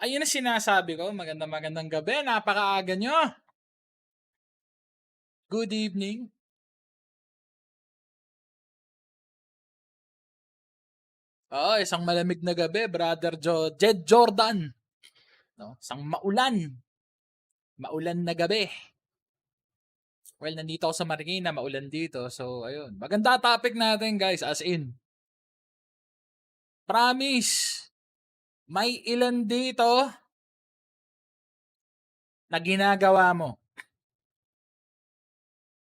Ayun ang sinasabi ko, magandang gabi, napakaaga nyo. Good evening. Oo, isang malamig na gabi, Brother Jed Jordan. No? Isang maulan na gabi. Well, nandito ako sa Marikina, maulan dito. So, ayun. Maganda topic natin, guys, as in. Promise, may ilan dito na ginagawa mo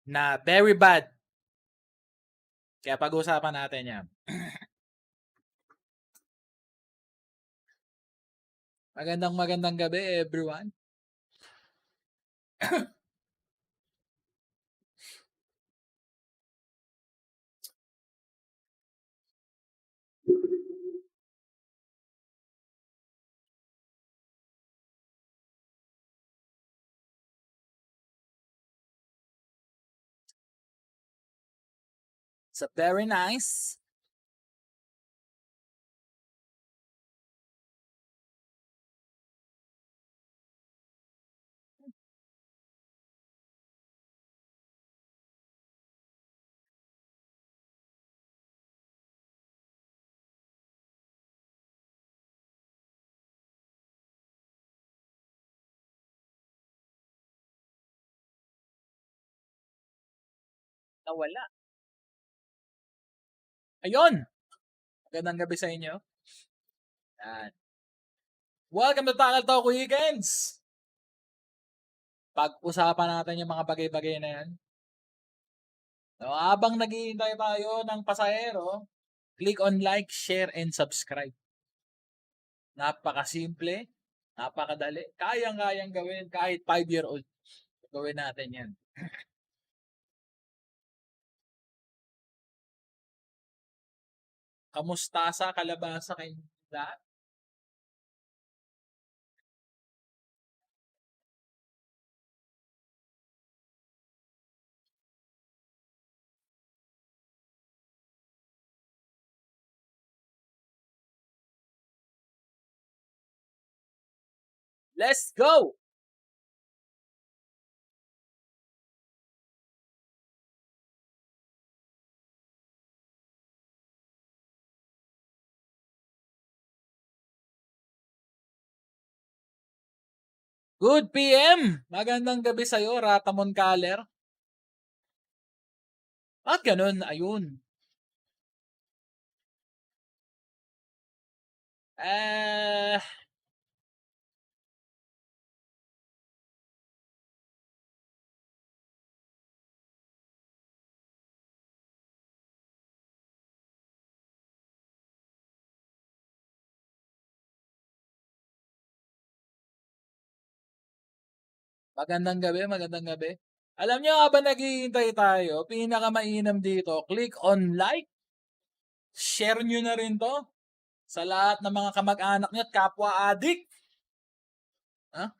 na very bad. Kaya pag-usapan natin yan. Magandang gabi, everyone. So, very nice. Nawala. Ayun! Magandang gabi sa inyo. Yan. Welcome to Tackle Talk Weekends! Pag-usapan natin yung mga bagay-bagay na yan. So, habang naghihintay tayo ng pasahero, click on like, share, and subscribe. Napakasimple, napakadali. Kayang-kayang gawin kahit 5-year-old. Gawin natin yan. Kamustasa, kalabasa, kayo lahat. Let's go! Good PM! Magandang gabi sa'yo, Ratamon Kaler. At ganun, ayun. Magandang gabi. Alam nyo, habang naghihintay tayo, pinakamainam dito, click on like, share nyo na rin to sa lahat ng mga kamag-anak nyo at kapwa adik. Ha?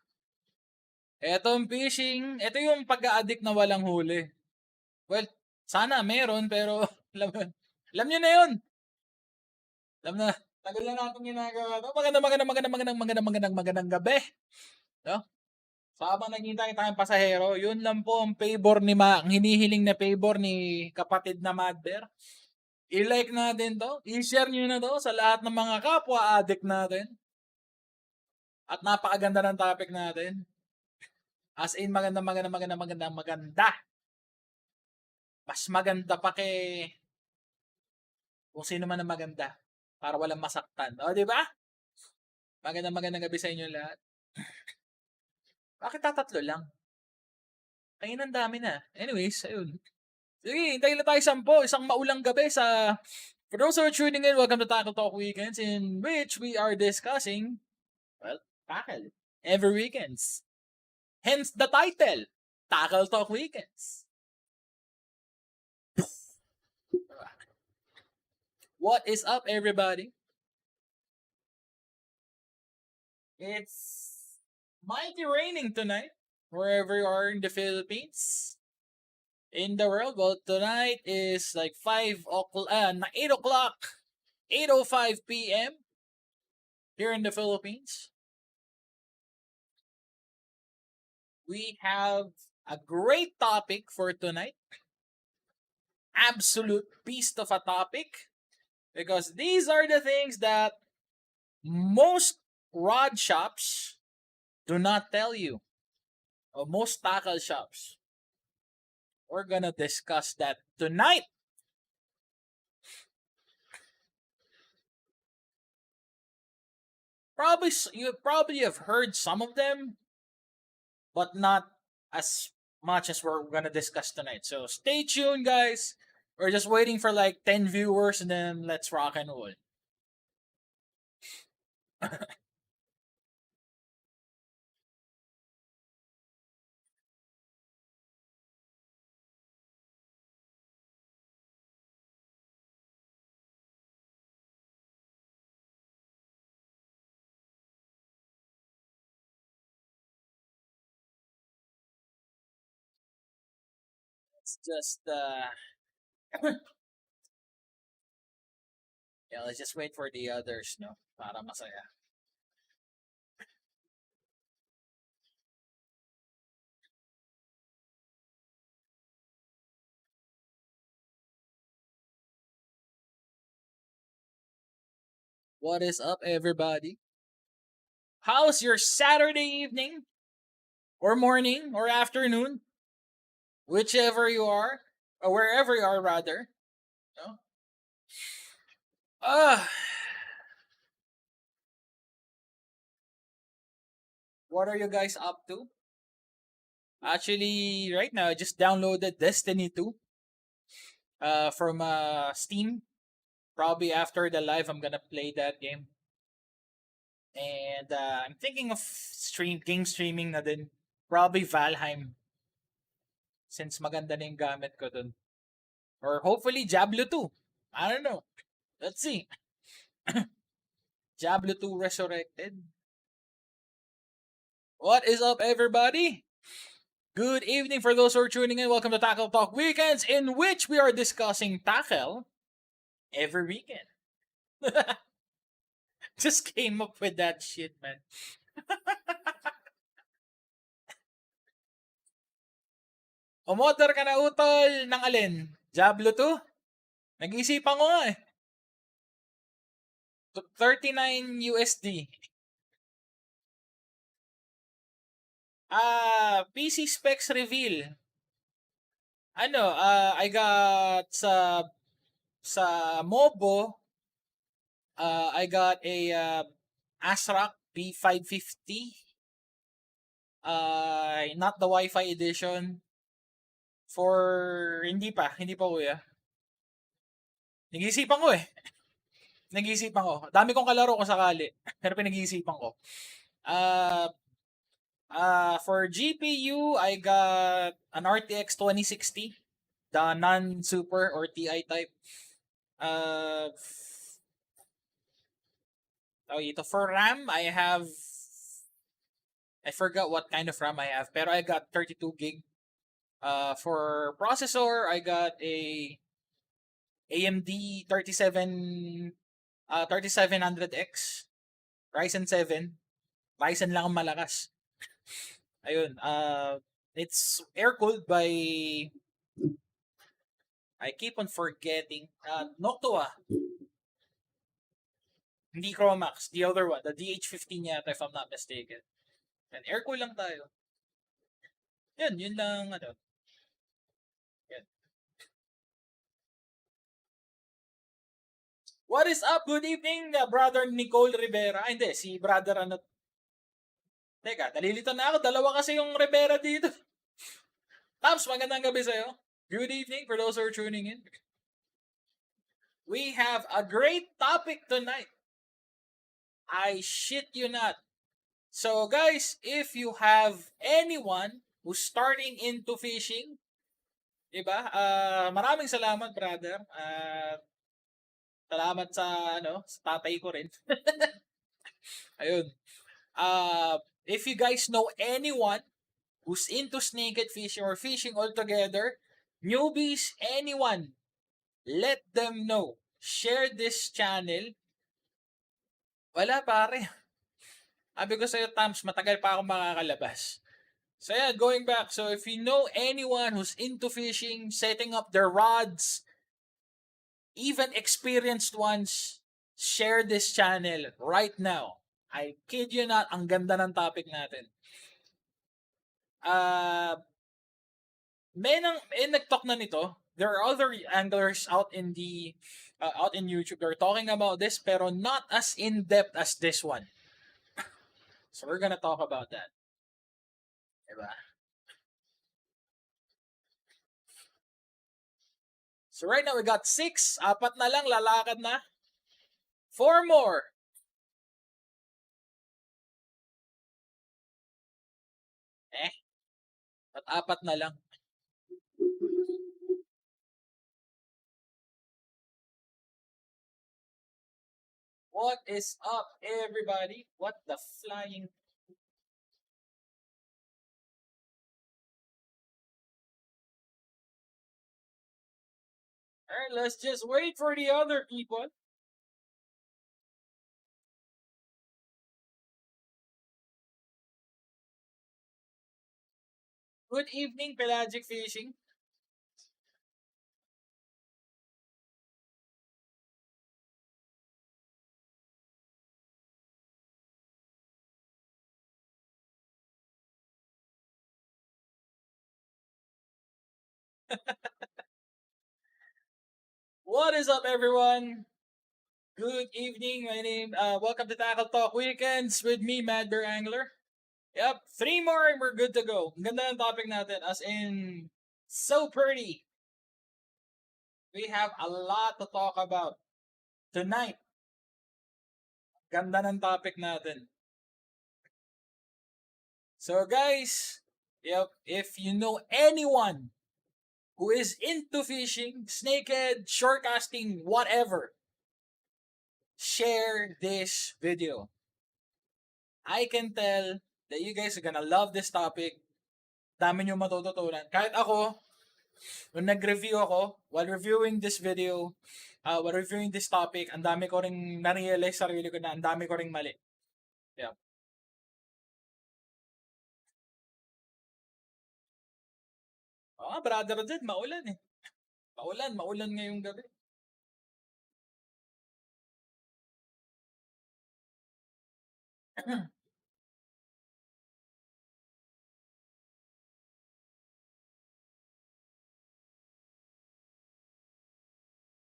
Etong phishing, ito yung pag-a-addict na walang huli. Well, sana meron, pero alam nyo na yun. Alam na, tagal na natin ginagawa to. Magandang gabi. No? So, habang naghihintay tayong pasahero, yun lang po ang favor ang hinihiling na favor ni kapatid na Madber. I-like natin to, i-share nyo na to sa lahat ng mga kapwa addict natin. At napakaganda ng topic natin. As in, maganda. Mas maganda pa kay kung sino man ang maganda para walang masaktan. O, di ba? Magandang gabi sa inyo lahat. Bakit tatatlo lang? Kaya ang dami na. Anyways, ayun. Sige, hintayin na tayo 10. Isang maulang gabi sa... For those who are tuning in, welcome to Tackle Talk Weekends, in which we are discussing, well, tackle every weekends. Hence the title, Tackle Talk Weekends. What is up, everybody? It's mighty raining tonight, wherever you are in the Philippines. In the world, well, tonight is like 8 o'clock, 8:05 p.m. here in the Philippines. we have a great topic for tonight. Absolute beast of a topic. Because these are the things that most rod shops do not tell you. Or most tackle shops. We're gonna discuss that tonight. You probably have heard some of them, but not as much as we're gonna discuss tonight. So stay tuned, guys. We're just waiting for like 10 viewers, and then let's rock and roll. It's just yeah, let's just wait for the others, no? Para masaya. What is up, everybody? How's your Saturday evening, or morning, or afternoon, whichever you are, or wherever you are, rather? No? Ah, what are you guys up to? Actually, right now, I just downloaded Destiny 2 from Steam. Probably after the live, I'm gonna play that game. And I'm thinking of game streaming na din. Probably Valheim, since maganda na yung gamit ko dun. Or hopefully Diablo 2. I don't know. Let's see. Diablo 2 Resurrected. What is up, everybody? Good evening for those who are tuning in. Welcome to Tackle Talk Weekends, in which we are discussing tackle every weekend. Just came up with that shit, man. Umorder ka na utol ng alin? Diablo 2? Nag-iisipan ko nga eh. 39 USD. PC specs reveal. I got sa Mobo, I got a ASRock B550. Not the Wi-Fi edition. Hindi pa kuya. Nag-iisipan ko eh. Nag-iisipan ko. Dami kong kalaro kung sakali. Pero pinag-iisipan ko. Uh, for GPU, I got an RTX 2060. The non-super or TI type. Uh, for RAM, I forgot what kind of RAM I have, pero I got 32 gig. For processor, I got a AMD 3700X, Ryzen 7. Ryzen lang ang malakas. Ayun, it's air-cooled by, I keep on forgetting, Noctua. Hindi Chromax, the other one, the DH15 yata, if I'm not mistaken. And air-cool lang tayo. Yun lang, Yan. What is up? Good evening, brother Nicole Rivera. Hindi, si brother Teka, nalilito na ako. Dalawa kasi yung Rivera dito. Tams, magandang gabi sa'yo. Good evening for those who are tuning in. We have a great topic tonight. I shit you not. So guys, if you have anyone who's starting into fishing, diba? Maraming salamat, brother. Salamat sa tatay ko rin. Ayun. If you guys know anyone who's into snakehead fishing or fishing altogether, newbies, anyone, let them know. Share this channel. Wala pare. Sabi ko sa'yo, Tams, matagal pa ako makakalabas. So yeah, going back. So if you know anyone who's into fishing, setting up their rods, even experienced ones, share this channel right now. I kid you not, ang ganda ng topic natin. Uh, may nag-talk na nito. There are other anglers out in YouTube. They're talking about this, pero not as in depth as this one. So we're gonna talk about that. Diba? So right now we got 6, apat na lang, lalakad na. 4 more. Eh, at apat na lang. What is up, everybody? What the flying? Alright, let's just wait for the other people. Good evening, Pelagic Fishing. What is up, everyone? Good evening. Welcome to Tackle Talk Weekends with me, Mad Bear Angler. Yep, 3 more and we're good to go. Ang ganda ng topic natin, as in, so pretty. We have a lot to talk about tonight. Ganda ng topic natin. So guys, yep, if you know anyone who is into fishing, snakehead, short casting, whatever, share this video. I can tell that you guys are gonna love this topic. Dami nyo matututunan. Kahit ako, nung nag-review ako, while reviewing this video, while reviewing this topic, ang dami ko ring na-realize sarili ko na ang dami ko ring mali. Yeah. Brother dyan, maulan eh. Maulan ngayong gabi.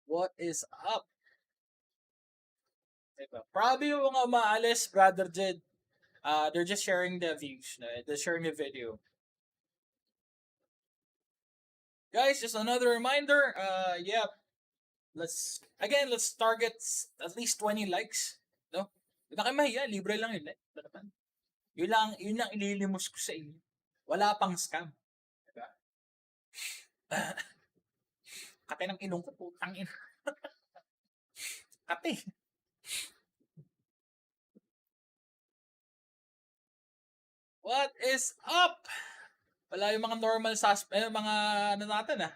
What is up? Diba? Probably yung mga umaalis, Brother Jed, they're just sharing the views. They're sharing the video. Guys, just another reminder. Yeah, let's target at least 20 likes. No? Hindi na kayo mahiya, libre lang yun. Yun lang ililimos ko sa inyo. Wala pang scam. Diba? Kate ng ilong ko, putang ina. Kate. What is up? Wala yung mga normal mga ano natin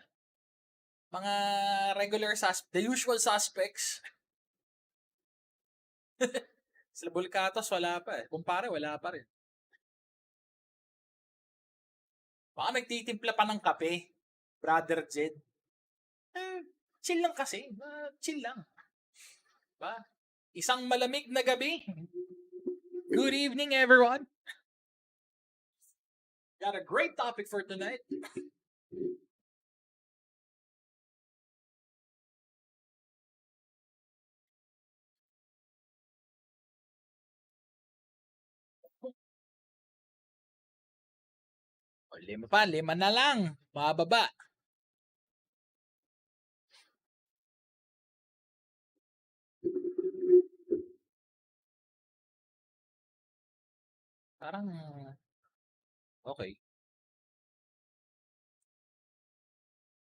mga regular the usual suspects. Sila Bulkatos, wala pa eh. Kumpare, wala pa rin. Baka nagtitimpla pa ng kape, Brother Jed. Chill lang kasi. Chill lang. Ba? Isang malamig na gabi. Good evening, everyone. Got a great topic for tonight. Lima na lang. Mababa. Parang, okay.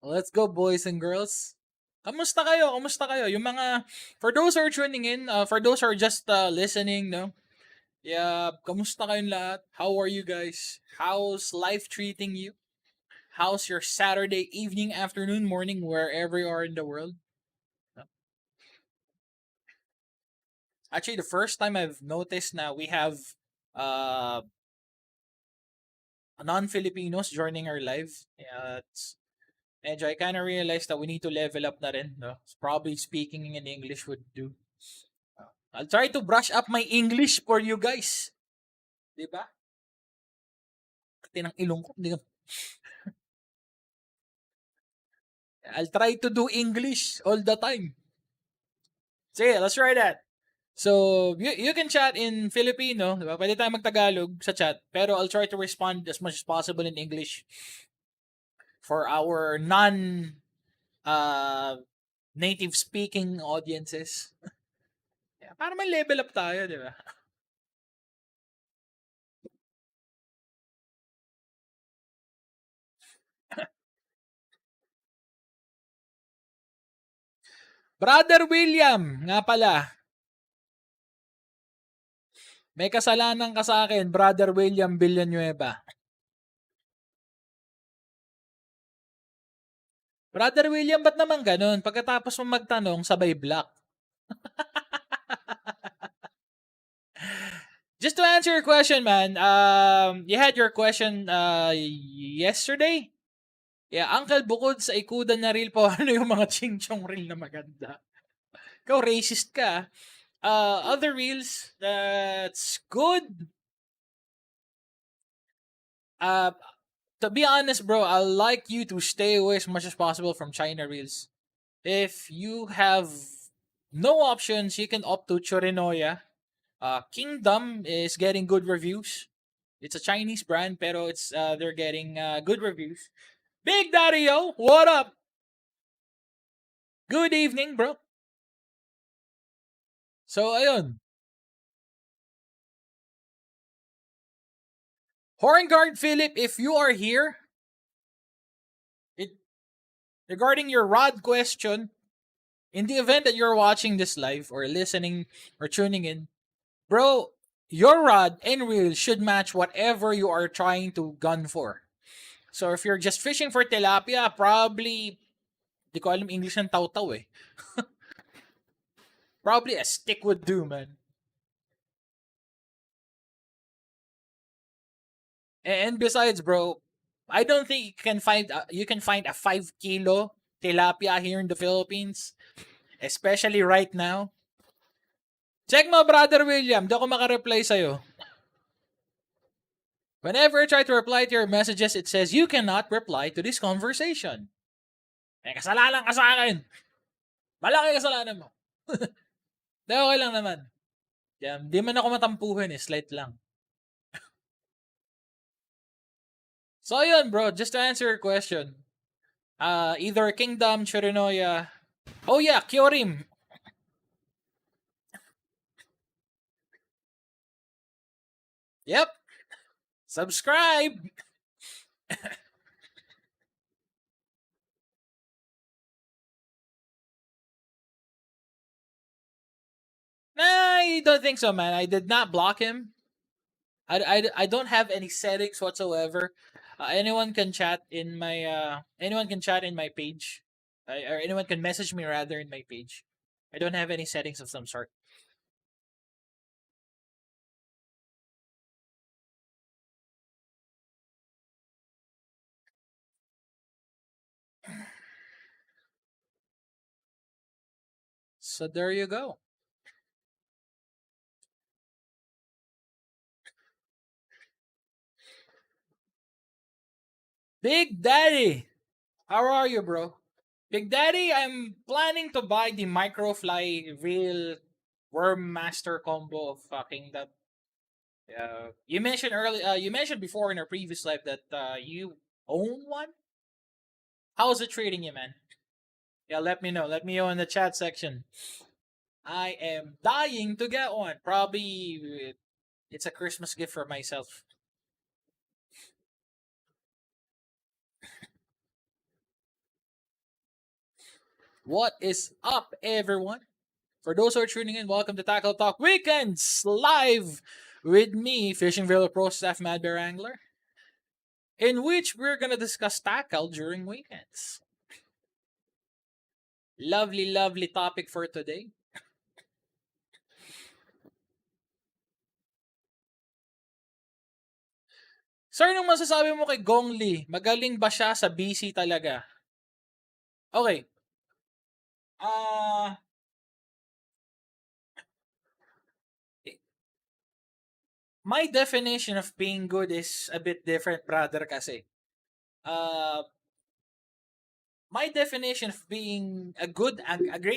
Let's go, boys and girls. Kamusta kayo? Kamusta kayo? Yung mga, for those who are tuning in, for those who are just listening, no? Yeah, kamusta kayong lahat? How are you guys? How's life treating you? How's your Saturday evening, afternoon, morning, wherever you are in the world? Actually, the first time I've noticed now we have uh non-Filipinos joining our live. Yeah, medyo I kind of realized that we need to level up na rin. No? Probably speaking in English would do. I'll try to brush up my English for you guys. Diba? Tinang ilong ko. I'll try to do English all the time. Sige, let's try that. So, you can chat in Filipino, diba? Pwede tayo magtagalog sa chat, pero I'll try to respond as much as possible in English for our uh, native speaking audiences. Yeah, para may level up tayo, di ba? Brother William, nga pala. May kasalanan ka sa akin, Brother William Villanueva. Brother William, ba't naman ganun? Pagkatapos mo magtanong, sabay block. Just to answer your question, man, you had your question yesterday? Yeah, Uncle, bukod sa ikudan na reel po, ano yung mga ching-chong reel na maganda? Ikaw, racist ka. Other reels that's good. Uh, to be honest, bro, I like you to stay away as much as possible from China reels. If you have no options, you can opt to Chorinoya. Kingdom is getting good reviews. It's a Chinese brand, pero they're getting good reviews. Big Daddy Yo, what up? Good evening, bro. So, ayun. Horngard Philip, if you are here, it, regarding your rod question, in the event that you're watching this live or listening or tuning in, bro, your rod and reel should match whatever you are trying to gun for. So if you're just fishing for tilapia, probably, di ko alam English ng taw-taw eh. Probably a stick would do, man. And besides, bro, I don't think you can find a 5 kilo tilapia here in the Philippines, especially right now. Check mo, Brother William. Di ako makareply sa'yo. Whenever I try to reply to your messages, it says, you cannot reply to this conversation. Eh, kasalanan ka sa akin. Malaki kasalanan mo. Di, okay lang naman. Di man ako matampuhin eh. Slight lang. So, yun, bro. Just to answer your question. Either Kingdom, Chirinoya. Oh, yeah, Kyorim. Yep. Subscribe. Nah, I don't think so, man. I did not block him. I don't have any settings whatsoever. Anyone can chat in my page, or anyone can message me rather in my page. I don't have any settings of some sort. So there you go. Big Daddy, how are you, bro? Big Daddy, I'm planning to buy the Microfly Real Worm Master combo of Kingdom. You mentioned earlier. You mentioned before in our previous live that you own one. How's it treating you, man? Yeah, let me know. Let me know in the chat section. I am dying to get one. Probably it's a Christmas gift for myself. What is up, everyone? For those who are tuning in, welcome to Tackle Talk Weekends live with me, Fishing Villa Pro Staff Mad Bear Angler, in which we're gonna discuss tackle during weekends. Lovely, lovely topic for today. Sir, nung masasabi mo kay Gong Li, magaling ba siya sa busy talaga? Okay. Ah, my definition of being good is a bit different, brother, kasi. Uh, my definition of being a great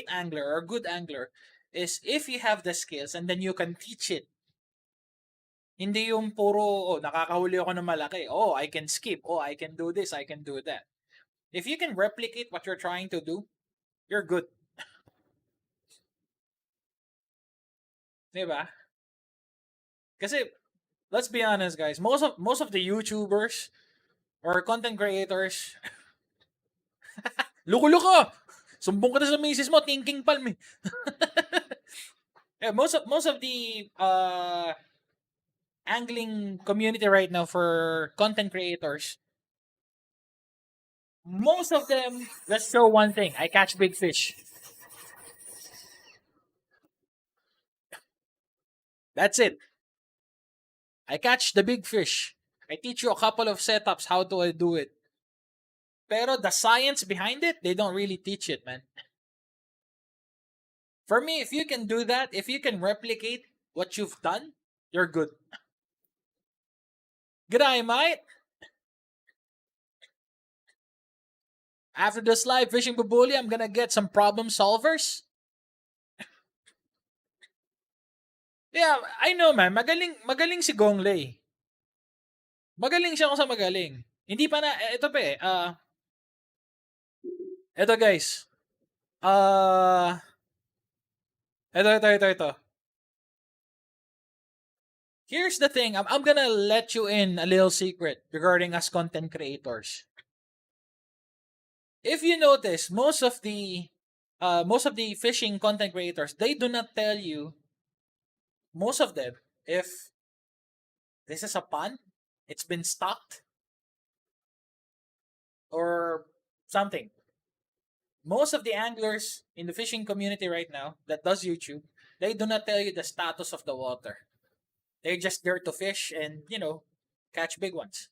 angler or a good angler is if you have the skills and then you can teach it. Hindi yung puro, nakakahuli ako ng malaki. Oh, I can skip. Oh, I can do this. I can do that. If you can replicate what you're trying to do, you're good. Diba? Kasi, let's be honest, guys. Most of the YouTubers or content creators, luko-luko! Sumbong ka na sa misis mo, thinking palm eh. Yeah, most of the angling community right now for content creators, most of them just show one thing: I catch big fish. That's it. I catch the big fish. I teach you a couple of setups how to do it. Pero the science behind it, they don't really teach it, man. For me, if you can do that, if you can replicate what you've done, you're good. G'day, mate. After this live fishing babuli, I'm gonna get some problem solvers. Yeah, I know, man. Magaling si Gong Lei. Magaling siya kung sa magaling. Hindi pa na, ito pa eh. Ito guys. Ito. Here's the thing. I'm gonna let you in a little secret regarding us content creators. If you notice, most of the fishing content creators, they do not tell you, most of them, if this is a pond, it's been stocked, or something. Most of the anglers in the fishing community right now that does YouTube, they do not tell you the status of the water. They're just there to fish and, catch big ones.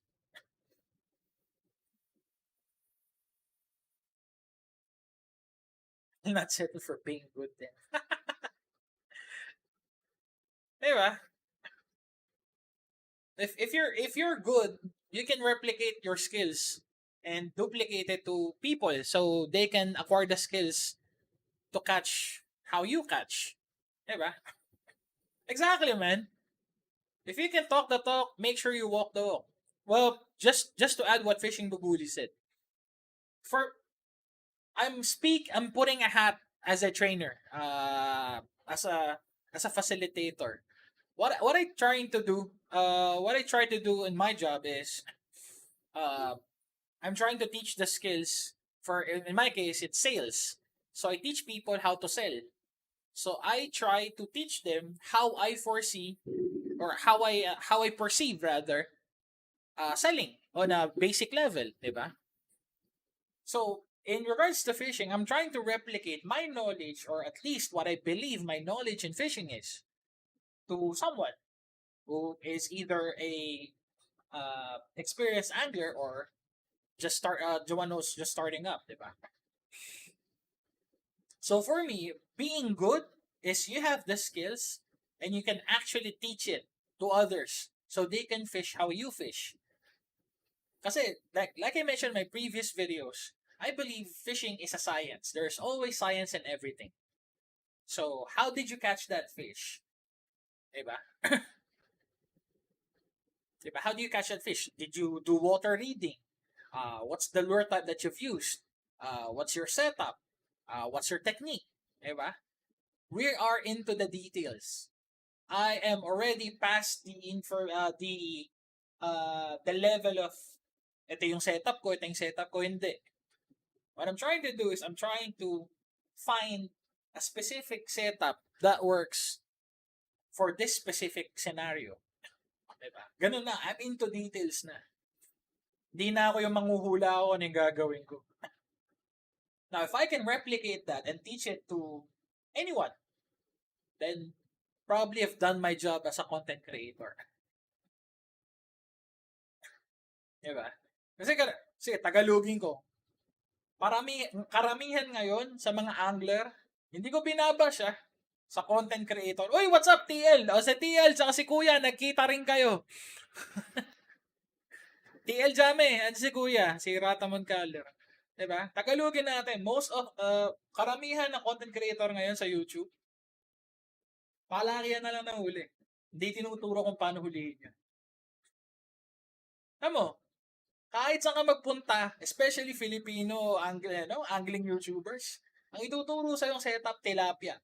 Not settle for being good then. Diba? If you're good, you can replicate your skills and duplicate it to people so they can acquire the skills to catch how you catch. Diba? Exactly, man. If you can talk the talk, make sure you walk the walk. Well, just to add what Fishing Babuli said. For I'm putting a hat as a trainer, as a facilitator. What I try to do in my job is, uh, I'm trying to teach the skills for, in my case, it's sales. So I teach people how to sell. So I try to teach them how I foresee, or how I perceive, rather, selling on a basic level, diba? So in regards to fishing, I'm trying to replicate my knowledge, or at least what I believe my knowledge in fishing is, to someone who is either a experienced angler, or the one who's just starting up, diba? So for me, being good is you have the skills and you can actually teach it to others so they can fish how you fish. Kasi like I mentioned in my previous videos, I believe fishing is a science. There's always science in everything. So how did you catch that fish? Diba? Diba? How do you catch that fish? Did you do water reading? What's the lure type that you've used? What's your setup? What's your technique? Diba? We are into the details. I am already past the level of, ito yung setup ko, hindi. What I'm trying to do is I'm trying to find a specific setup that works for this specific scenario. Diba? Ganun na, I'm into details na. Di na ako yung manghuhula ako ano yung gagawin ko. Now, if I can replicate that and teach it to anyone, then probably have done my job as a content creator. Diba? Kasi, sige, Tagalogin ko. Karamihan ngayon sa mga angler, hindi ko binabash sa content creator. Uy, what's up, TL? O sa TL, saka si Kuya, nagkita rin kayo. TL Jame, at si Kuya, si Ratamon Caller. Diba? Tagalogin natin. Most of, karamihan ng content creator ngayon sa YouTube, palakihan na lang ng huli. Hindi tinuturo kung paano hulihin yan. Alam mo, kahit saan ka magpunta, especially Filipino angling YouTubers, ang ituturo sa yung setup, tilapia.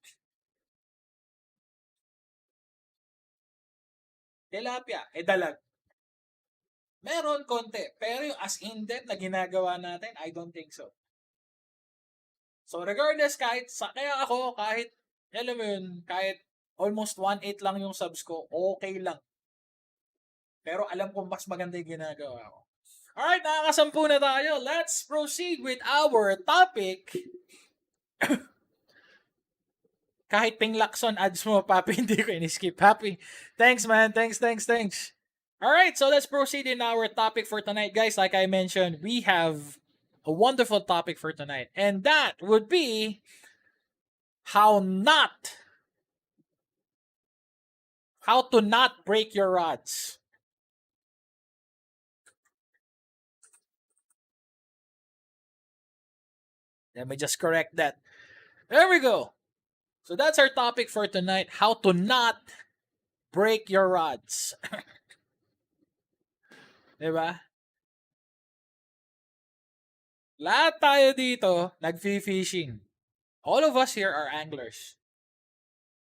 Tilapia, dalag. Meron konti, pero yung as in-depth na ginagawa natin, I don't think so. So regardless, kaya ako, alam mo yun, kahit almost 1.8 lang yung subs ko, okay lang. Pero alam ko mas maganda yung ginagawa ko. Alright, nakakasampu na tayo. Let's proceed with our topic. Kahit Ping Lacson ads mo, Papi, hindi ko in-skip. Happy. Thanks, man. Thanks. Alright, so let's proceed in our topic for tonight. Guys, like I mentioned, we have a wonderful topic for tonight. And that would be how to not break your rods. Let me just correct that. There we go. So that's our topic for tonight. How to not break your rods. Diba? Lahat tayo dito nag-fishing. All of us here are anglers.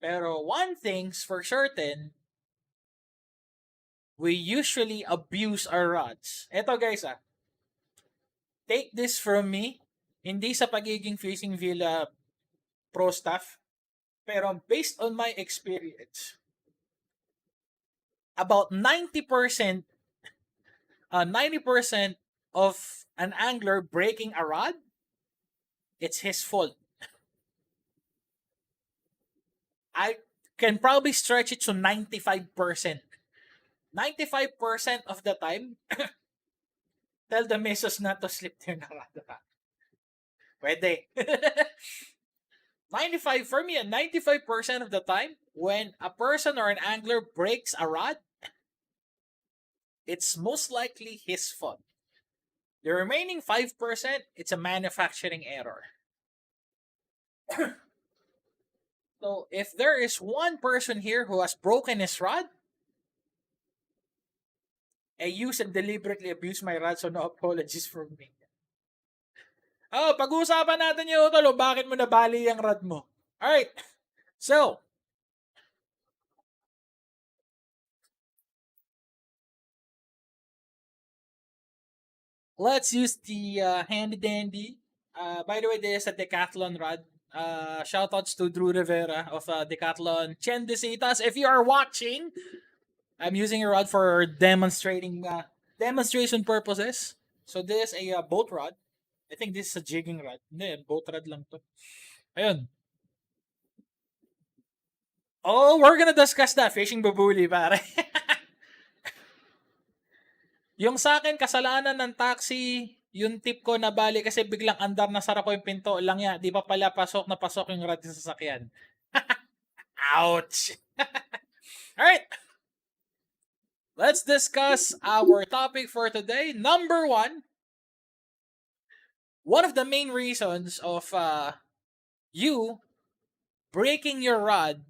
Pero one thing's for certain, we usually abuse our rods. Eto guys take this from me, hindi sa pagiging fishing villa pro staff, pero based on my experience, about 90% of an angler breaking a rod, it's his fault. I can probably stretch it to 95%. 95% of the time, tell the mesos not to slip their nakada. Pwede. 95% of the time, when a person or an angler breaks a rod, it's most likely his fault. The remaining 5%, it's a manufacturing error. So, if there is one person here who has broken his rod, I use and deliberately abuse my rod, so no apologies from me. Oh, pag-uusapan natin yung tolo, bakit mo nabali yung rod mo? Alright, so, let's use the handy dandy. By the way, this is a Decathlon rod. Shoutouts to Drew Rivera of Decathlon. Chen Desitas, if you are watching, I'm using a rod for demonstration purposes. So this is a boat rod. I think this is a jigging rod. Hindi, boat rod lang to. Ayun. Oh, we're gonna discuss that. Fishing babuli, pare. Yung sa akin, kasalanan ng taxi, yung tip ko na bali kasi biglang andar na sara ko yung pinto lang yan. Di pa pala pasok na pasok yung rad sa sasakyan. Ouch! Alright. Let's discuss our topic for today. Number one of the main reasons of you breaking your rod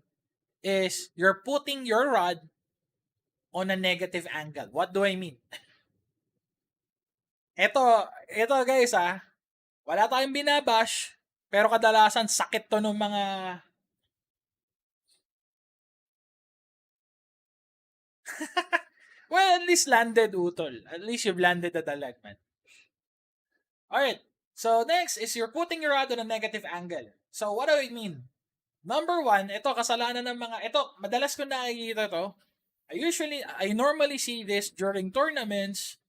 is you're putting your rod on a negative angle. What do I mean? Ito guys wala tayong binabash, pero kadalasan sakit to ng mga well, at least landed utol. At least you've landed the dalag, man. Alright, so next is you're putting your rod on a negative angle. So what do I mean? Number one, ito kasalanan ng madalas ko nakikita to. I normally see this during tournaments,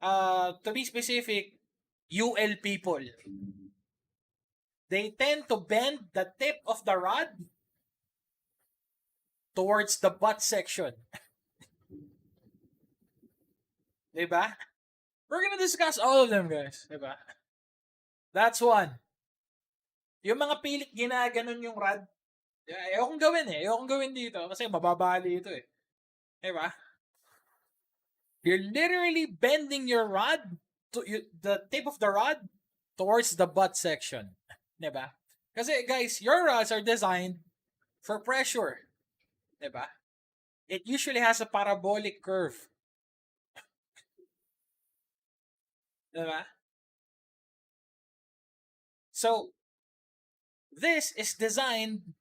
to be specific, UL people. They tend to bend the tip of the rod towards the butt section. Diba? We're gonna discuss all of them, guys. Diba? That's one. Yung mga pilit ginaganon yung rod. Ayokong gawin eh. Ayokong gawin dito kasi mababali ito eh. Diba? You're literally bending your rod to the tip of the rod towards the butt section. Diba? Kasi guys, your rods are designed for pressure. Diba? It usually has a parabolic curve. Diba? So, this is designed,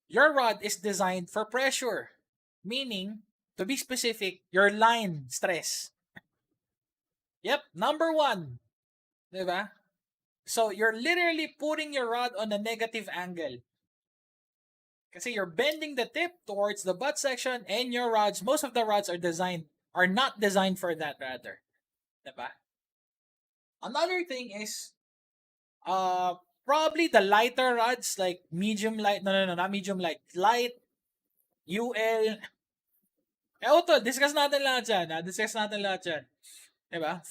your rod is designed for pressure. Meaning, to be specific, your line stress. Yep, number one. Diba? So, you're literally putting your rod on a negative angle. Kasi you're bending the tip towards the butt section and your rods, most of the rods are not designed for that rather. Diba? Another thing is, probably the lighter rods like medium light, no, not medium light, light, UL. Discuss natin lahat dyan. Discuss natin lahat dyan. Diba?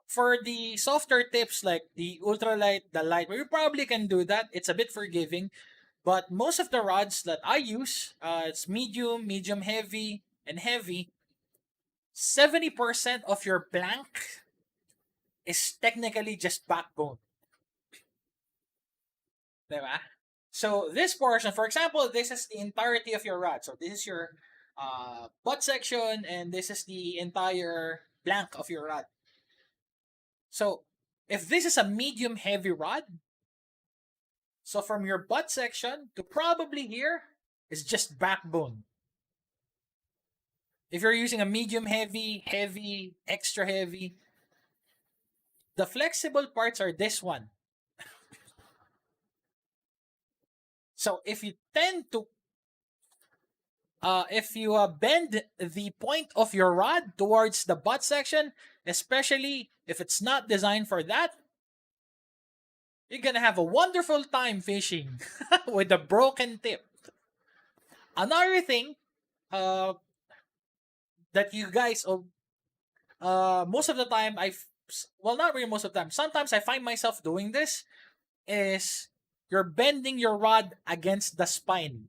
For the softer tips like the ultralight, the light, we probably can do that. It's a bit forgiving. But most of the rods that I use, it's medium heavy, and heavy. 70% of your plank is technically just backbone. Diba? So this portion, for example, this is the entirety of your rod. So this is your butt section, and this is the entire blank of your rod. So if this is a medium heavy rod, so from your butt section to probably here is just backbone. If you're using a medium heavy, extra heavy, the flexible parts are this one. So if you tend to if you bend the point of your rod towards the butt section, especially if it's not designed for that, you're gonna have a wonderful time fishing with a broken tip. Another thing that you guys, most of the time, not really most of the time, sometimes I find myself doing this, is you're bending your rod against the spine.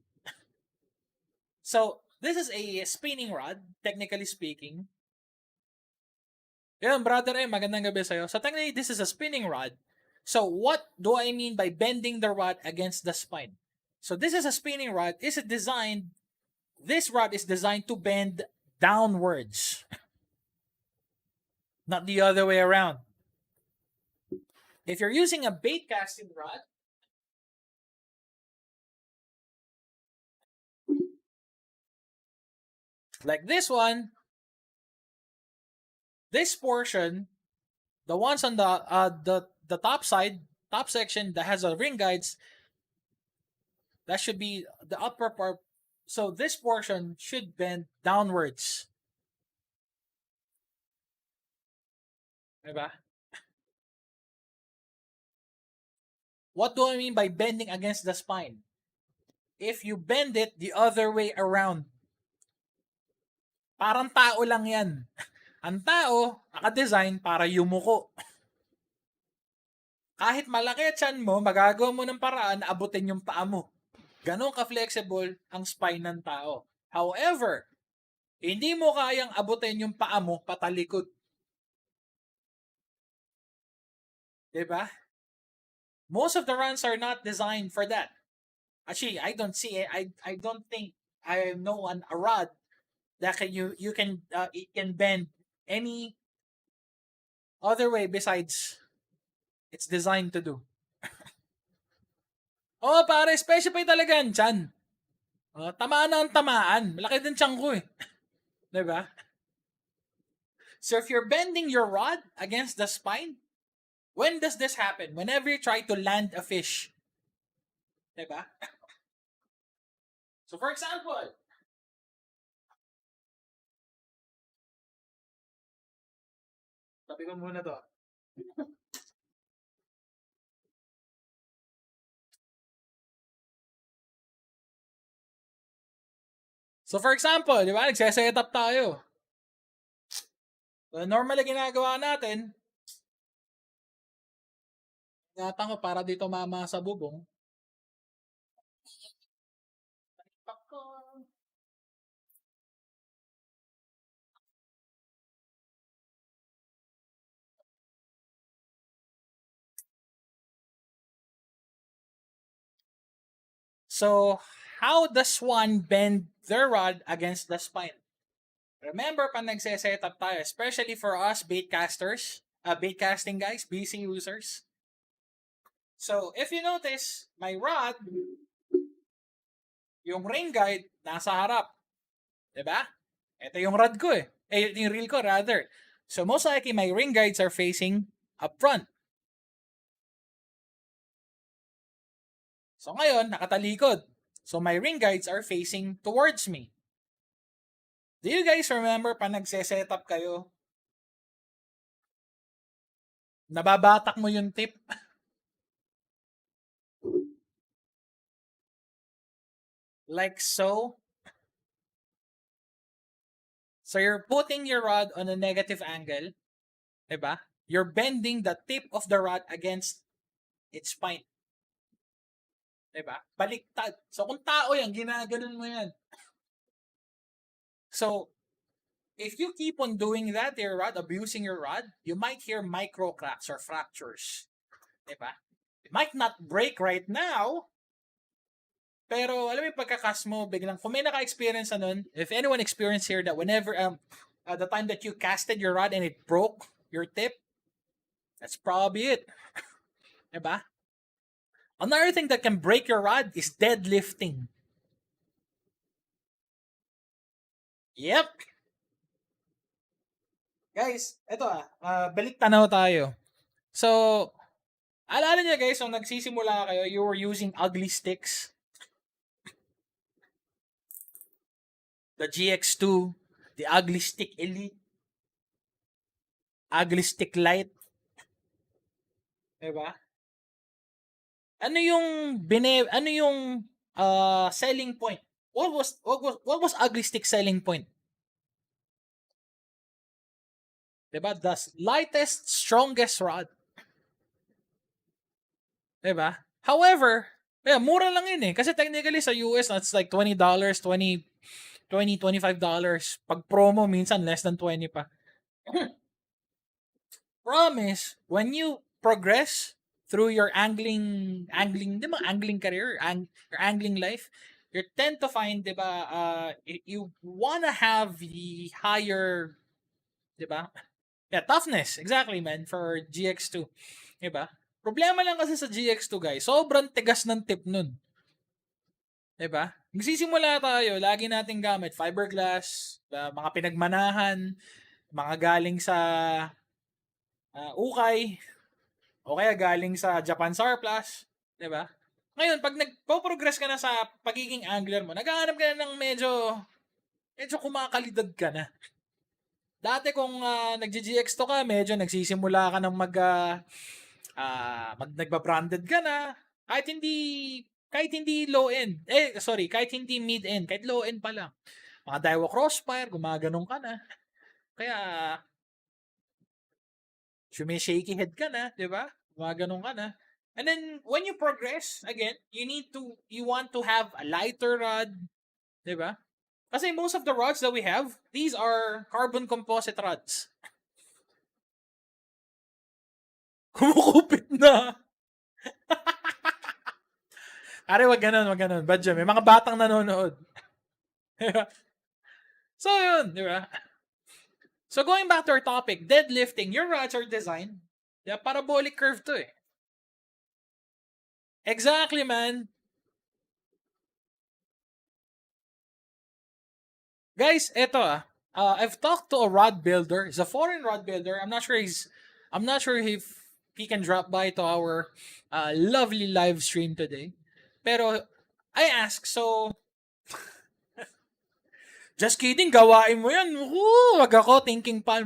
So, this is a spinning rod, technically speaking. Yan, brother magandang gabi sa'yo. So, technically, this is a spinning rod. So, what do I mean by bending the rod against the spine? So, this is a spinning rod. This rod is designed to bend downwards, not the other way around. If you're using a bait casting rod, like this one, this portion, the ones on the top side, top section that has a ring guides, that should be the upper part. So this portion should bend downwards. Diba? What do I mean by bending against the spine? If you bend it the other way around, parang tao lang yan. Ang tao, naka-design para yumuko. Kahit malaki at tiyan mo, magagawa mo ng paraan na abutin yung paa mo. Ganon ka-flexible ang spine ng tao. However, hindi mo kayang abutin yung paa mo patalikod. Diba? Most of the runs are not designed for that. Actually, I don't see it. I don't think I know a rod that it can bend any other way besides it's designed to do. Oh, pare, specify talaga yan dyan. Tamaan na ang tamaan. Malaki din tiyan ko eh. Diba? So if you're bending your rod against the spine, when does this happen? Whenever you try to land a fish. Diba? So for example, tabi ko muna to. So for example, di ba, nagse-set up tayo. So, normally ginagawa natin, ingatan ko para dito mama sa bubong. So, how does one bend their rod against the spine? Remember, pa nagse-setup tayo, especially for us baitcasters, baitcasting guys, BC users. So, if you notice, my rod, yung ring guide, nasa harap. Diba? Ito yung rod ko eh. Ito yung reel ko rather. So, most likely, my ring guides are facing up front. So, ngayon, nakatalikod. So, my ring guides are facing towards me. Do you guys remember pa nagse-setup kayo? Nababatak mo yung tip. Like so. So you're putting your rod on a negative angle. Diba? You're bending the tip of the rod against its spine. Diba? Baliktad. So kung tao yan, ginaganon mo yan. So, if you keep on doing that to your rod, abusing your rod, you might hear micro cracks or fractures. Diba? It might not break right now, pero alam mo yung pagkakas mo, biglang, kung may naka-experience na nun, if anyone experienced here that whenever, the time that you casted your rod and it broke your tip, that's probably it. Diba? Another thing that can break your rod is deadlifting. Yep. Guys, eto balik tanaw tayo. So, alala niyo guys, nung nagsisimula kayo, you were using ugly sticks. The GX2, the ugly stick elite, ugly stick light. Diba? Ano yung selling point? What was ugly stick selling point? Diba? The lightest, strongest rod. Diba? However, mura lang yun eh. Kasi technically sa US, it's like $20, $25. Pag promo, minsan less than 20 pa. Promise, when you progress through your di ba, angling career, your angling life, you tend to find, di ba, you wanna have the higher, di ba? Yeah, toughness. Exactly, man, for GX2. Di ba? Problema lang kasi sa GX2, guys, sobrang tigas ng tip nun. Di ba? Magsisimula tayo, lagi nating gamit fiberglass, mga pinagmanahan, mga galing sa ukay, o kaya galing sa Japan Surplus, 'di ba? Ngayon, pag nagpo-progress ka na sa pagiging angler mo, naghahanap ka na ng medyo kumakalidad ka na. Dati kung nag-GX to ka, medyo nagsisimula ka ng nagba-branded ka na, kahit hindi low end. Kahit hindi mid end, kahit low end pa lang. Mga Daiwa Crossfire, gumaganong ka na. Kaya shaky head ka na, 'di ba? Gumaganong ka na. And then when you progress, again, you want to have a lighter rod, 'di ba? Kasi most of the rods that we have, these are carbon composite rods. Kumukupit na. Are, wag ganun. Badya, may mga batang nanonood. So, yun, di ba? So, going back to our topic, deadlifting, your rods are designed, parabolic curve to eh. Exactly, man. Guys, eto I've talked to a rod builder. He's a foreign rod builder. I'm not sure if he can drop by to our lovely live stream today. Pero I asked, so just kidding, gawain mo yan. Wag ako thinking pa.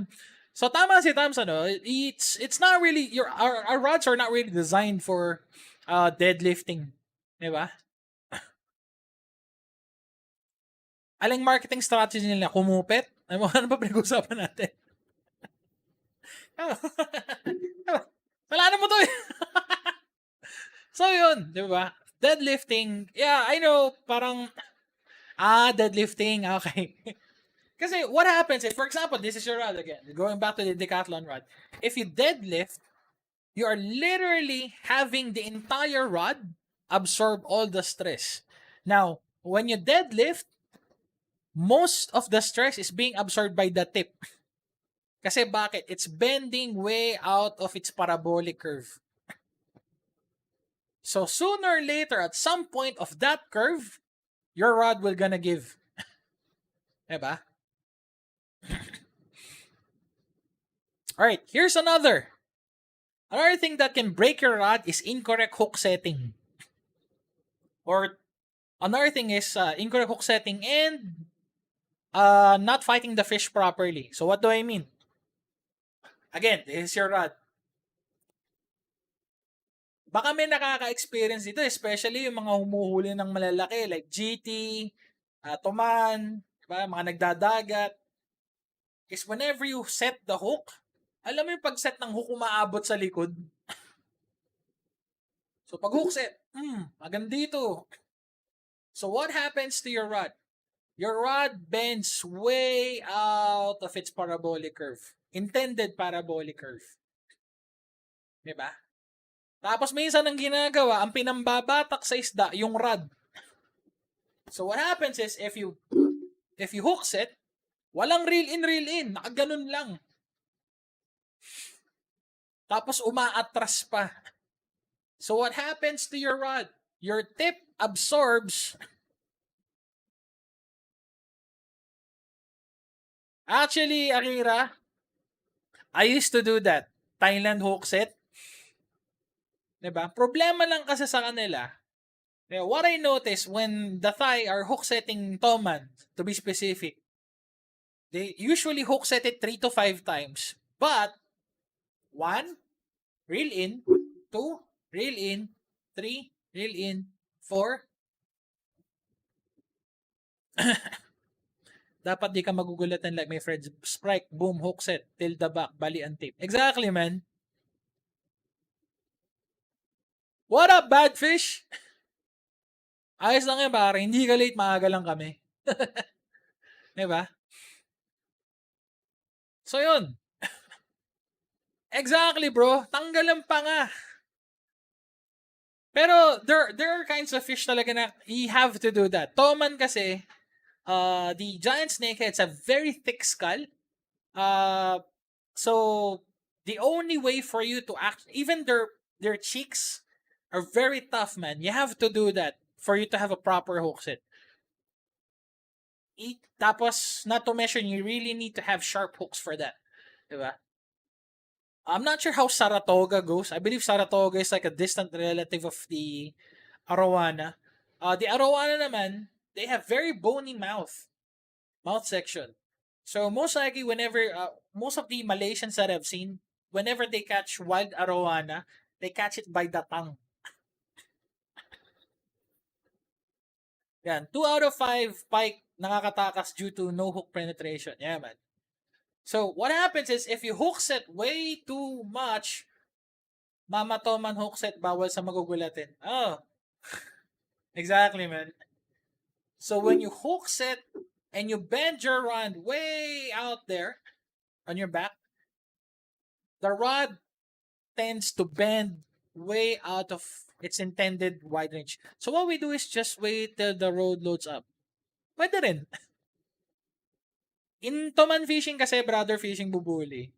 So tama si Tams, it's not really our rods are not really designed for deadlifting, 'di ba? Aling marketing strategy nila? Kumupit? Ano ba pinag-usapan natin? Wala mo to eh. So yun, di ba? Deadlifting, yeah, I know, parang, deadlifting, okay. Kasi what happens is, for example, this is your rod again, going back to the decathlon rod. If you deadlift, you are literally having the entire rod absorb all the stress. Now, when you deadlift, most of the stress is being absorbed by the tip. Kasi bakit? It's bending way out of its parabolic curve. So sooner or later, at some point of that curve, your rod will gonna give. Diba? Alright, here's another. Another thing that can break your rod is incorrect hook setting. Or another thing is incorrect hook setting and not fighting the fish properly. So what do I mean? Again, this is your rod. Baka may nakaka-experience dito, especially yung mga humuhuli ng malalaki like GT, Tuman, diba? Mga nagdadagat. Is whenever you set the hook, alam mo yung pag-set ng hook umaabot sa likod? So pag hook set, magandito. So what happens to your rod? Your rod bends way out of its parabolic curve. Intended parabolic curve. Diba? Tapos minsan ang ginagawa, ang pinambabatak sa isda, yung rod. So what happens is, if you hook set, walang reel in, nakaganon lang. Tapos umaatras pa. So what happens to your rod? Your tip absorbs. Actually, Akira, I used to do that. Thailand hook set. Diba? Problema lang kasi sa kanila. What I noticed when the Thai are hook setting Toman, to be specific, they usually hook set it 3 to 5 times. But, 1, reel in. 2, reel in. 3, reel in. 4, dapat di ka magugulatan like my friends. Strike, boom, hook set, till the back, bali and tip. Exactly, man. What up, bad fish? Ayos lang yan, pare. Hindi ka late, maaga lang kami. Diba? So, yun. Exactly, bro. Tanggalan pa nga. Pero, there are kinds of fish talaga na you have to do that. Toman kasi, the giant snakeheads have very thick skull. So, the only way for you to act, even their cheeks are very tough, man. You have to do that for you to have a proper hook set. Tapos, not to mention, you really need to have sharp hooks for that. Diba? I'm not sure how Saratoga goes. I believe Saratoga is like a distant relative of the Arowana. The Arowana naman, they have very bony mouth section. So most likely, whenever most of the Malaysians that I've seen, whenever they catch wild arowana, they catch it by the tongue. Yan, 2 out of 5 pike nakakatakas due to no hook penetration. Yeah, man. So what happens is, if you hook set way too much, mamatoman hook set, bawal sa magugulatin. Oh, exactly, man. So when you hook set and you bend your rod way out there on your back, the rod tends to bend way out of its intended wide range. So what we do is just wait till the road loads up. Pwede rin. In Toman fishing kasi, brother fishing bubuli,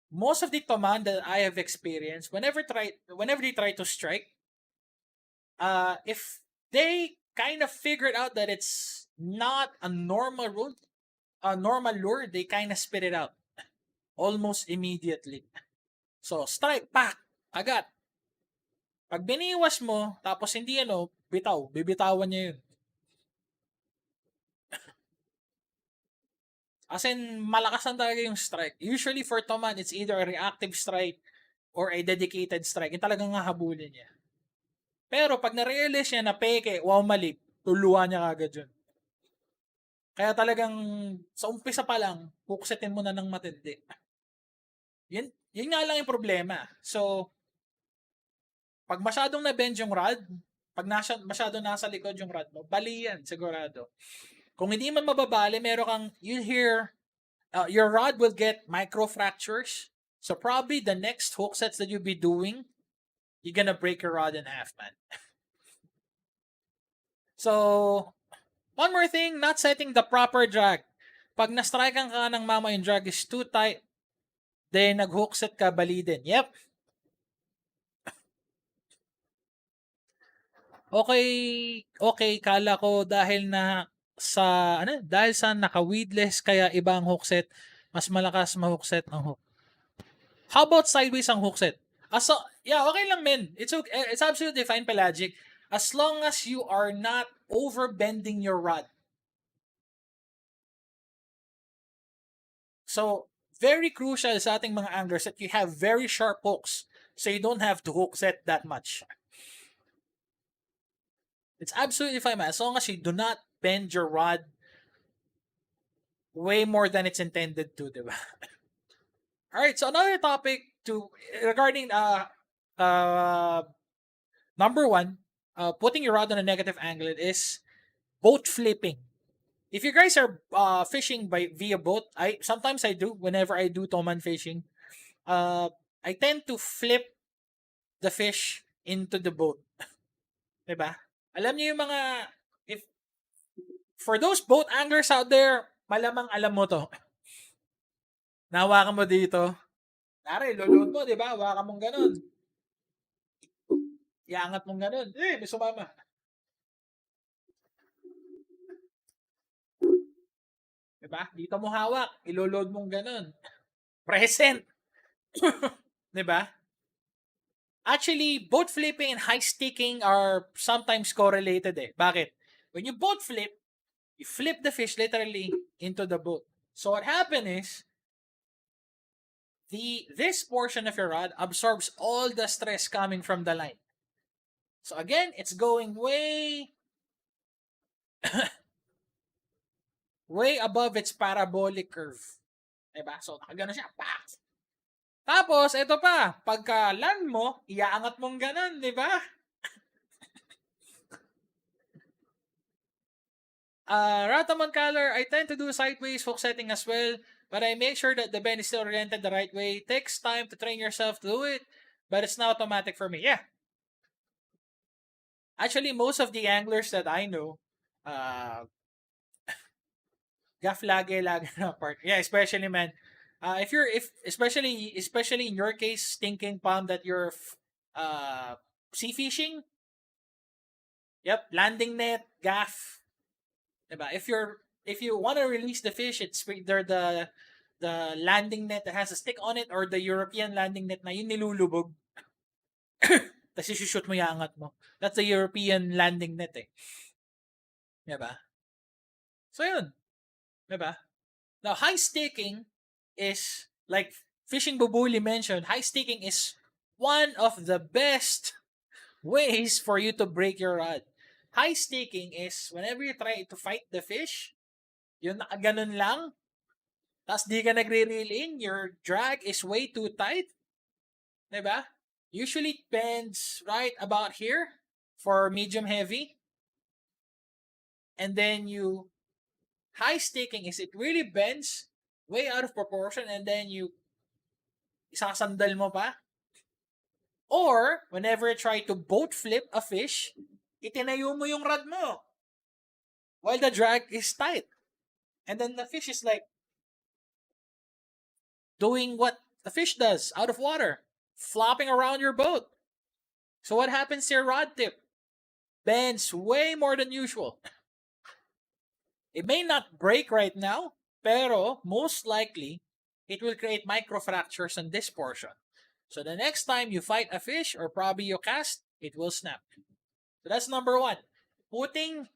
most of the Toman that I have experienced, whenever they try to strike, if they kind of figured out that it's not a normal lure, they kind of spit it out almost immediately. So, strike, pak, agad. Pag biniwas mo, tapos hindi bibitawan niya yun. As in, malakas lang talaga yung strike. Usually for Toman, it's either a reactive strike or a dedicated strike. Yung talagang hahabulin niya. Pero pag na-realize niya na peke, wow, mali, tuluan niya kagad yun. Kaya talagang sa umpisa pa lang, huksetin mo na ng matindi. Yun nga lang yung problema. So, pag masyadong na-bend yung rod, pag masyadong nasa likod yung rod mo, bali yan, sigurado. Kung hindi man mababali, meron kang, you hear, your rod will get micro fractures. So probably the next hook sets that you'll be doing, you're gonna break your rod in half, man. So, one more thing, not setting the proper drag. Pag na-strikean ka ng mama yung drag is too tight, then nag-hook set ka, bali din. Yep. Okay, okay, kala ko dahil na dahil sa naka-weedless kaya ibang hook set, mas malakas ma-hook set ang hook. How about sideways ang hook set? Yeah, okay lang men. It's absolutely fine, pelagic, as long as you are not over bending your rod. So, very crucial sa ating mga anglers that you have very sharp hooks so you don't have to hook set that much. It's absolutely fine, man. As long as you do not bend your rod way more than it's intended to, diba? All right, so another topic regarding uh number one, putting your rod on a negative angle is boat flipping. If you guys are fishing via boat, I do whenever I do toman fishing. I tend to flip the fish into the boat, 'di ba? Alam niyo yung mga if for those boat anglers out there, malamang alam mo to. Nahawakan mo dito. Nare, loload mo, 'di ba? Hawakan mong ganun. Iangat mong ganun. May sumama. 'Di ba? Dito mo hawak, iloload mong ganun. Present. 'Di ba? Actually, boat flipping and high sticking are sometimes correlated eh. Bakit? When you boat flip, you flip the fish literally into the boat. So what happened is, this portion of your rod absorbs all the stress coming from the line. So again, it's going way above its parabolic curve. Diba? So nakagano siya. Pak! Tapos, ito pa, pagka land mo, iaangat mong ganun, di ba? Ratamon color, I tend to do sideways hook setting as well, but I make sure that the bend is still oriented the right way. It takes time to train yourself to do it, but it's not automatic for me. Yeah. Actually, most of the anglers that I know, gaff lagi na part. Yeah, especially man. If especially in your case, thinking palm that you're sea fishing. Yep, landing net, gaff. Diba? If you want to release the fish, it's either the landing net that has a stick on it or the European landing net na yun nilulubog. Tapos isushoot mo yung angat mo. That's the European landing net eh. Diba? So yun. Diba? Now, high staking is, like Fishing Bubuli mentioned, high staking is one of the best ways for you to break your rod. High staking is whenever you try to fight the fish, yung nakaganon lang, tapos di ka nagre-reel in, your drag is way too tight. Diba? Usually it bends right about here for medium heavy. And then high staking is it really bends way out of proportion and then you isasandal mo pa. Or, whenever you try to boat flip a fish, itinayo mo yung rod mo while the drag is tight. And then the fish is like doing what the fish does out of water, flopping around your boat. So what happens to your rod tip? Bends way more than usual. It may not break right now, pero most likely, it will create microfractures on this portion. So the next time you fight a fish or probably you cast, it will snap. So that's number one. Putting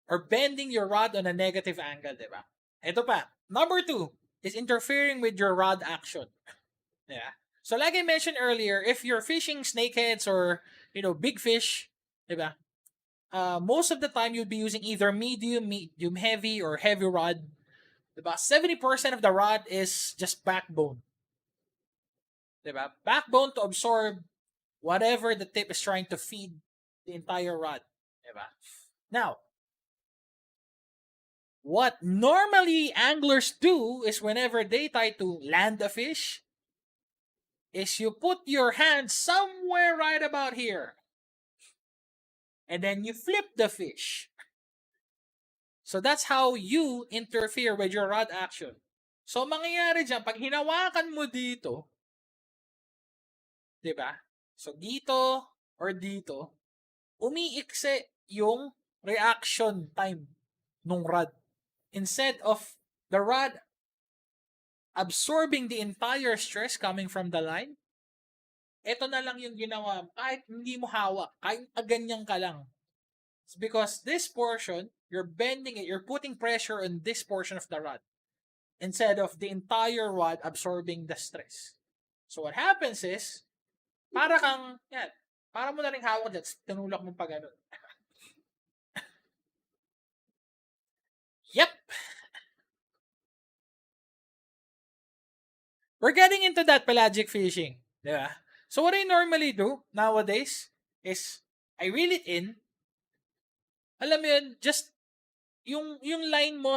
or bending your rod on a negative angle, diba? Ito pa. Number two is interfering with your rod action. Yeah. So like I mentioned earlier, if you're fishing snakeheads or, big fish, diba? most of the time you'll be using either medium heavy, or heavy rod. About 70% of the rod is just backbone. Diba? Backbone to absorb whatever the tip is trying to feed the entire rod. Diba? Now, what normally anglers do is whenever they try to land a fish, is you put your hand somewhere right about here. And then you flip the fish. So that's how you interfere with your rod action. So mangyayari dyan, pag hinawakan mo dito, di ba? So dito or dito, umiikse yung reaction time nung rod. Instead of the rod absorbing the entire stress coming from the line, ito na lang yung ginawa, kahit hindi mo hawak, kahit ganyan ka lang. It's because this portion, you're bending it, you're putting pressure on this portion of the rod instead of the entire rod absorbing the stress. So what happens is, para kang, yan, para mo na rin hawak dyan, tinulak mo pa ganun. Yep! We're getting into that pelagic fishing. Diba? So what I normally do nowadays is, I reel it in. Alam mo yun, just yung line mo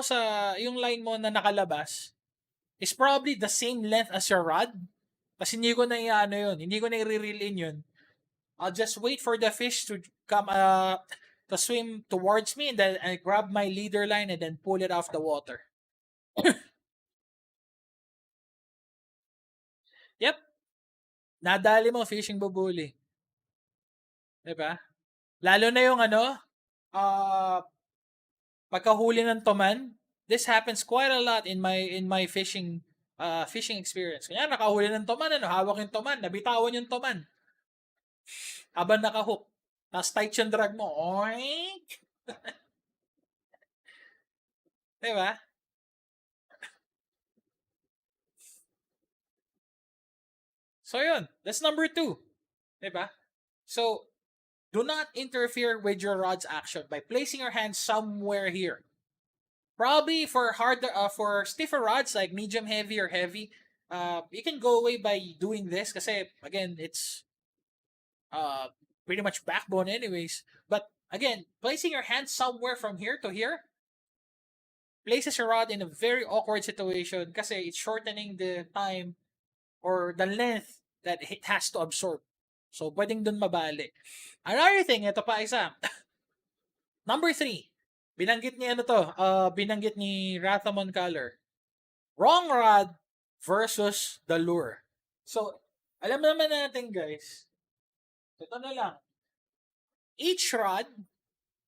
na nakalabas is probably the same length as your rod. Kasi hindi ko na iano yun. Hindi ko na i-reel in yun. I'll just wait for the fish to come to swim towards me, and then I grab my leader line and then pull it off the water. Yep. Nadali mo, fishing bubuli. Diba? Lalo na yung pagkahuli ng toman. This happens quite a lot in my fishing experience. Kaya nakahuli ng toman, hawak yung toman, nabitawan yung toman. Habang nakahook. Tapos tight yung drag mo. Oink! Diba? So yun, that's number 2. Diba? So, do not interfere with your rod's action by placing your hand somewhere here. Probably for for stiffer rods like medium heavy or heavy, you can go away by doing this kasi again, it's pretty much backbone anyways. But again, placing your hand somewhere from here to here places your rod in a very awkward situation kasi it's shortening the time or the length that it has to absorb. So, pwedeng dun mabali. Another thing, ito pa isa. Number 3. Binanggit ni Rathamon Color. Wrong rod versus the lure. So, alam naman natin guys, ito na lang. Each rod,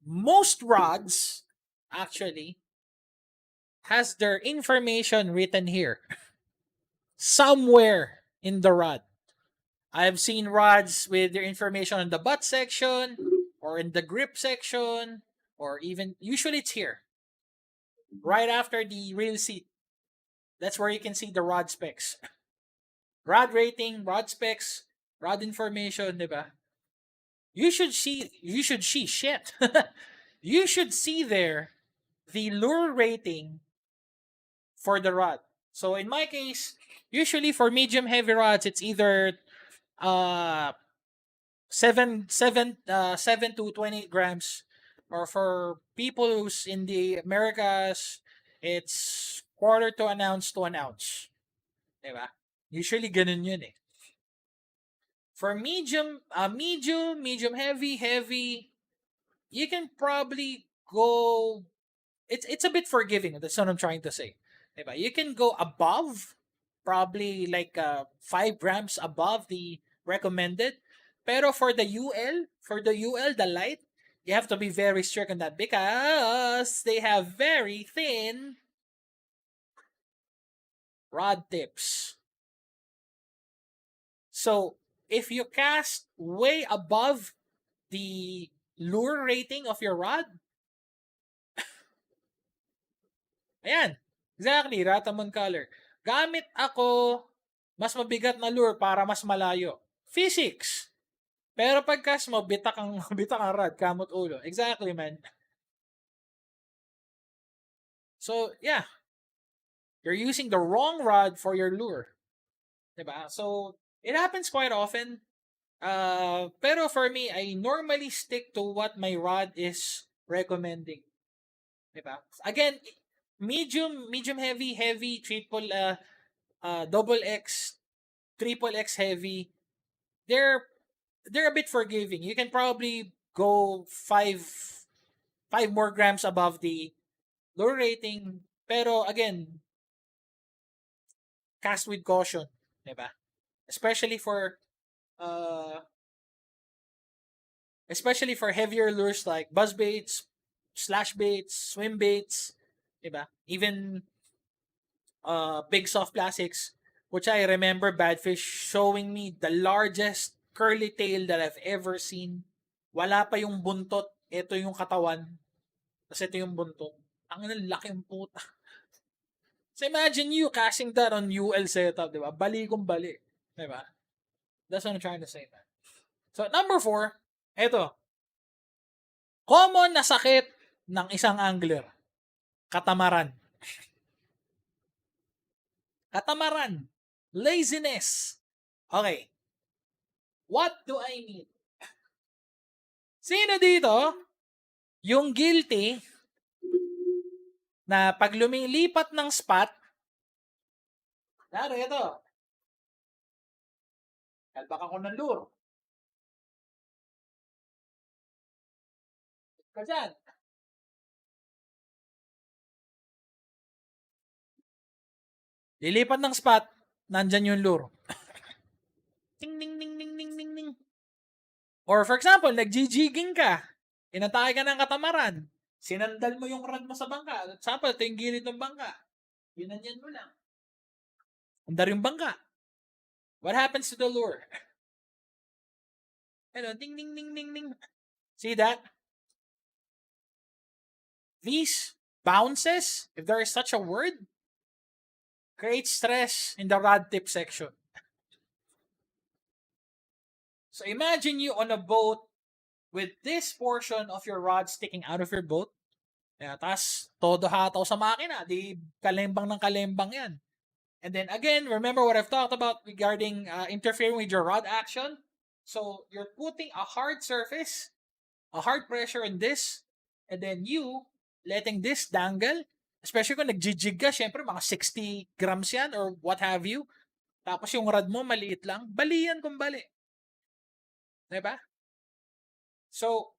most rods, actually, has their information written here. Somewhere in the rod. I've seen rods with their information on the butt section, or in the grip section, or even, usually it's here. Right after the reel seat. That's where you can see the rod specs. Rod rating, rod specs, rod information, diba? You should see shit. You should see there the lure rating for the rod. So in my case, usually for medium heavy rods, it's either 7 to 28 grams, or for people who's in the Americas, it's quarter to an ounce to an ounce. Diba? Usually ganun yun eh. For medium heavy, you can probably go, it's a bit forgiving. That's what I'm trying to say. Diba? You can go above, probably like 5 grams above the recommended. Pero for the UL, the light, you have to be very strict on that because they have very thin rod tips. So, if you cast way above the lure rating of your rod, ayan, exactly, Ratamon color. Gamit ako mas mabigat na lure para mas malayo. Physics. Pero pag cast mo, bitak ang, bitak ang rod, kamot ulo. Exactly, man. So, yeah. You're using the wrong rod for your lure. Diba? So, it happens quite often. Pero for me, I normally stick to what my rod is recommending. Diba? Again, medium heavy, heavy, double X, triple X heavy. They're they're a bit forgiving. You can probably go five more grams above the lure rating. Pero again, cast with caution, 'di ba? Especially for uh especially for heavier lures like buzz baits, slash baits, swim baits, 'di ba? Even big soft plastics, which I remember Badfish showing me the largest curly tail that I've ever seen. Wala pa yung buntot, ito yung katawan, tapos ito yung buntot. Ang laki ng puta. So imagine you casting that on UL setup, di ba? Bali kong bali. Di ba? That's what I'm trying to say, man. So number 4, eto. Common na sakit ng isang angler. Katamaran. Katamaran. Laziness. Okay. What do I mean? Sino dito yung guilty na pag lumilipat ng spot, lalo ito, kalbak ako ng lure. Ka dyan. Lilipat ng spot, nandyan yung lure. Ting, ning, ning, ning, ning, ning, ning. Or for example, nag-jigging ka, inatake ka ng katamaran, sinandal mo yung rod mo sa bangka. Example, ito yung gilid ng bangka. Ginanyan mo lang. Andar yung bangka. What happens to the lure? Ano, ding, ding, ding, ding, ding. See that? These bounces, if there is such a word, create stress in the rod tip section. So imagine you on a boat with this portion of your rod sticking out of your boat. Kaya tas todo hataw sa makina, di kalembang ng kalembang yan. And then again, remember what I've talked about regarding interfering with your rod action. So you're putting a hard surface, a hard pressure on this, and then you letting this dangle. Especially kung nag-jig ka, syempre mga 60 grams yan or what have you. Tapos yung rod mo maliit lang, bali yan kung bali. Diba? So,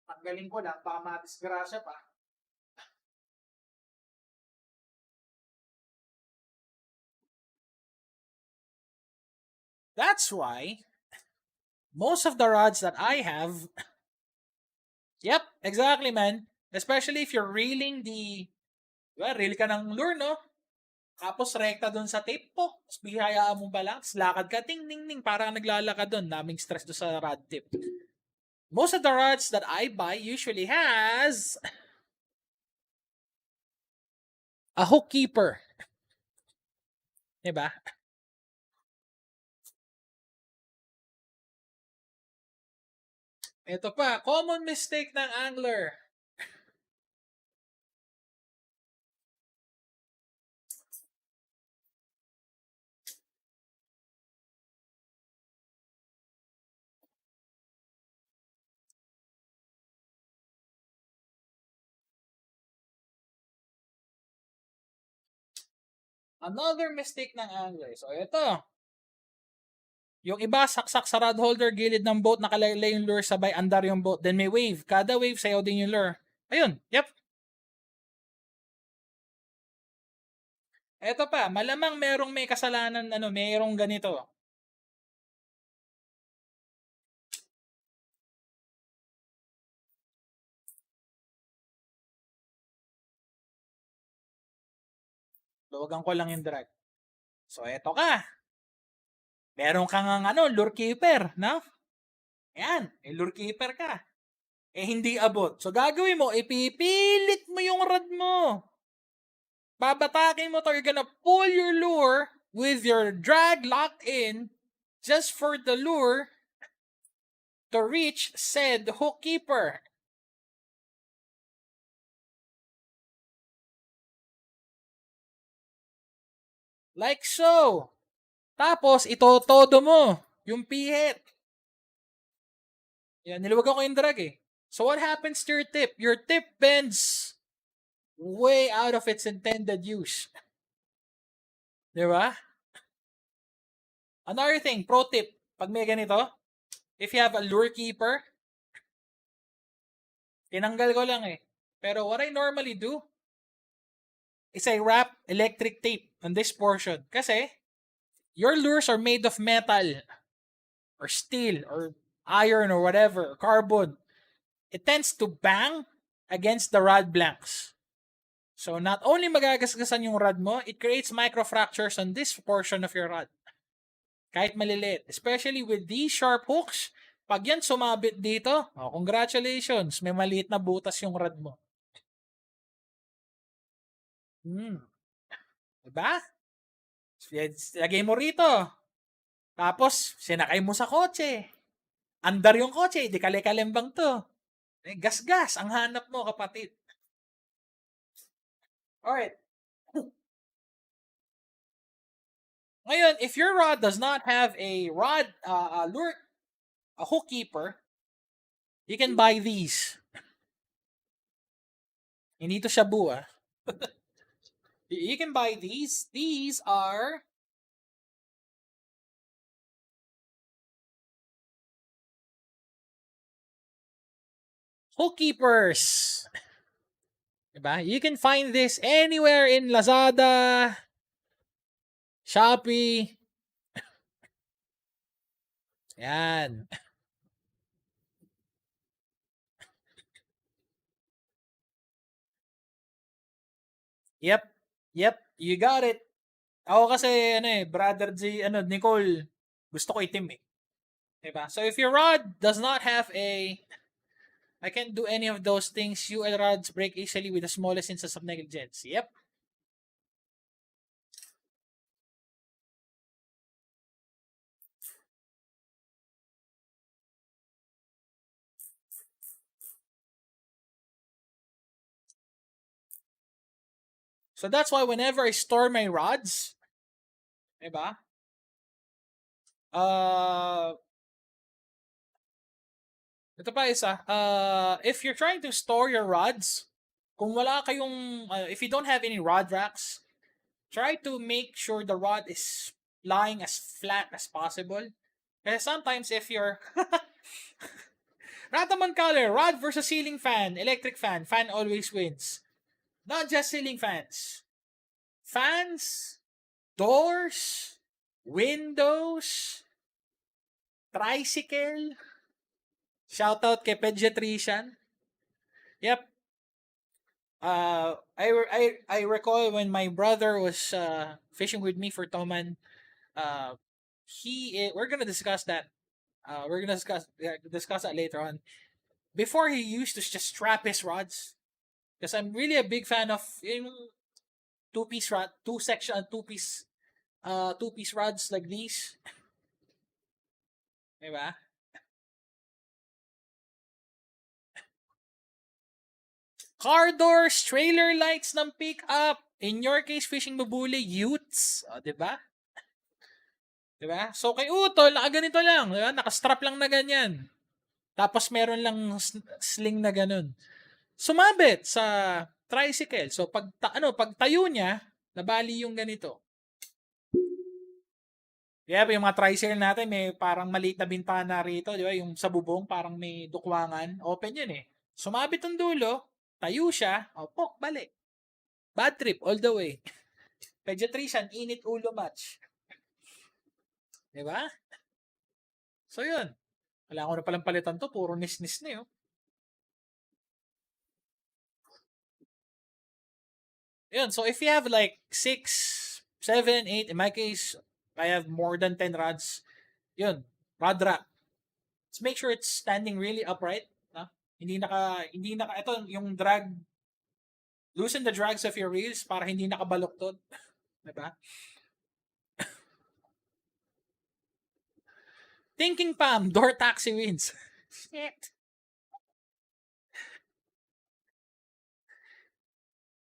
tanggalin ko lang, baka madisgrasya pa. That's why most of the rods that I have, yep, exactly, man. Especially if you're reeling reel ka ng lure, no? Tapos rekta dun sa tape po. Tapos bihayaan mo balance. Lakad ka, ting, ting, ting. Parang naglalakad dun. Naming stress dun sa rod tip. Most of the rods that I buy usually has a hook keeper. Diba? Ito pa, common mistake ng angler. Another mistake ng angler. So, ito. Yung iba, saksak sa rod holder, gilid ng boat, nakalagay yung lure, sabay andar yung boat. Then may wave. Kada wave, sayaw din yung lure. Ayun, yep. Eto pa, malamang merong may kasalanan, merong ganito. Luwagan ko lang yung drag. So, eto ka. Meron kang lure keeper, no? Ayan, lure keeper ka. Hindi abot. So, gagawin mo, ipipilit mo yung rod mo. Babatakin mo to, you're gonna pull your lure with your drag locked in just for the lure to reach said hook keeper. Like so. Tapos, itotodo mo yung pihit. Yan, niluwagan ko yung drag eh. So what happens to your tip? Your tip bends way out of its intended use. Di ba? Another thing, pro tip, pag may ganito, if you have a lure keeper, tinanggal ko lang eh. Pero what I normally do is I wrap electric tape on this portion. Kasi, your lures are made of metal or steel or iron or whatever, carbon. It tends to bang against the rod blanks. So, not only magagasgasan yung rod mo, it creates microfractures on this portion of your rod. Kahit maliliit. Especially with these sharp hooks, pag yan sumabit dito, oh, congratulations, may maliit na butas yung rod mo. Diba? Lagay mo rito. Tapos, sinakay mo sa kotse. Andar yung kotse, di kale-kalembang to. Gas-gas, ang hanap mo, kapatid. Alright. Ngayon, if your rod does not have a lure, a hook keeper, you can buy these. Hindi to shabu, ah. You can buy these. These are hook keepers. Diba? You can find this anywhere in Lazada, Shopee. Yan. Yep. Yep. You got it. Ako kasi, brother Nicole, gusto ko itim eh. Diba? So if your rod does not have I can't do any of those things, UL rods break easily with the smallest instance of negligence. Yep. So that's why whenever I store my rods, diba? Ito pa isa. If you're trying to store your rods, kung wala kayong, if you don't have any rod racks, try to make sure the rod is lying as flat as possible. Kasi sometimes if you're Rataman color, rod versus ceiling fan, electric fan, fan always wins. Not just ceiling fans. Fans, doors, windows, tricycle. Shout out kay pediatrician. Yep. I recall when my brother was fishing with me for Toman. We're gonna discuss that. We're gonna discuss that later on. Before he used to just strap his rods, because I'm really a big fan of two-piece rod, two-piece rods like these. Diba? Car doors, trailer lights ng pick-up. In your case, fishing mabuli, utes. O, diba? Diba? So, kay Utol, nakaganito lang. Diba? Nakastrap lang na ganyan. Tapos, meron lang sling na ganun. Sumabit sa tricycle. So, pag tayo niya, nabali yung ganito. Yeah, yung mga tricycle natin, may parang maliit na bintana rito, di ba? Yung sa bubong, parang may dukwangan. Open yun eh. Sumabit ang dulo, tayo siya, pok, balik. Bad trip, all the way. Pediatrician, init ulo match. Di ba? So yun. Wala ko na palang palitan to, puro nis-nis na yun. Yun, so if you have like 6, 7, 8, in my case, I have more than 10 rods. Yun, rod rack. Let's make sure it's standing really upright. No? Hindi naka, ito yung drag, loosen the drags of your reels para hindi nakabaluktot. Diba? Thinking Pam, door taxi wins. Shit.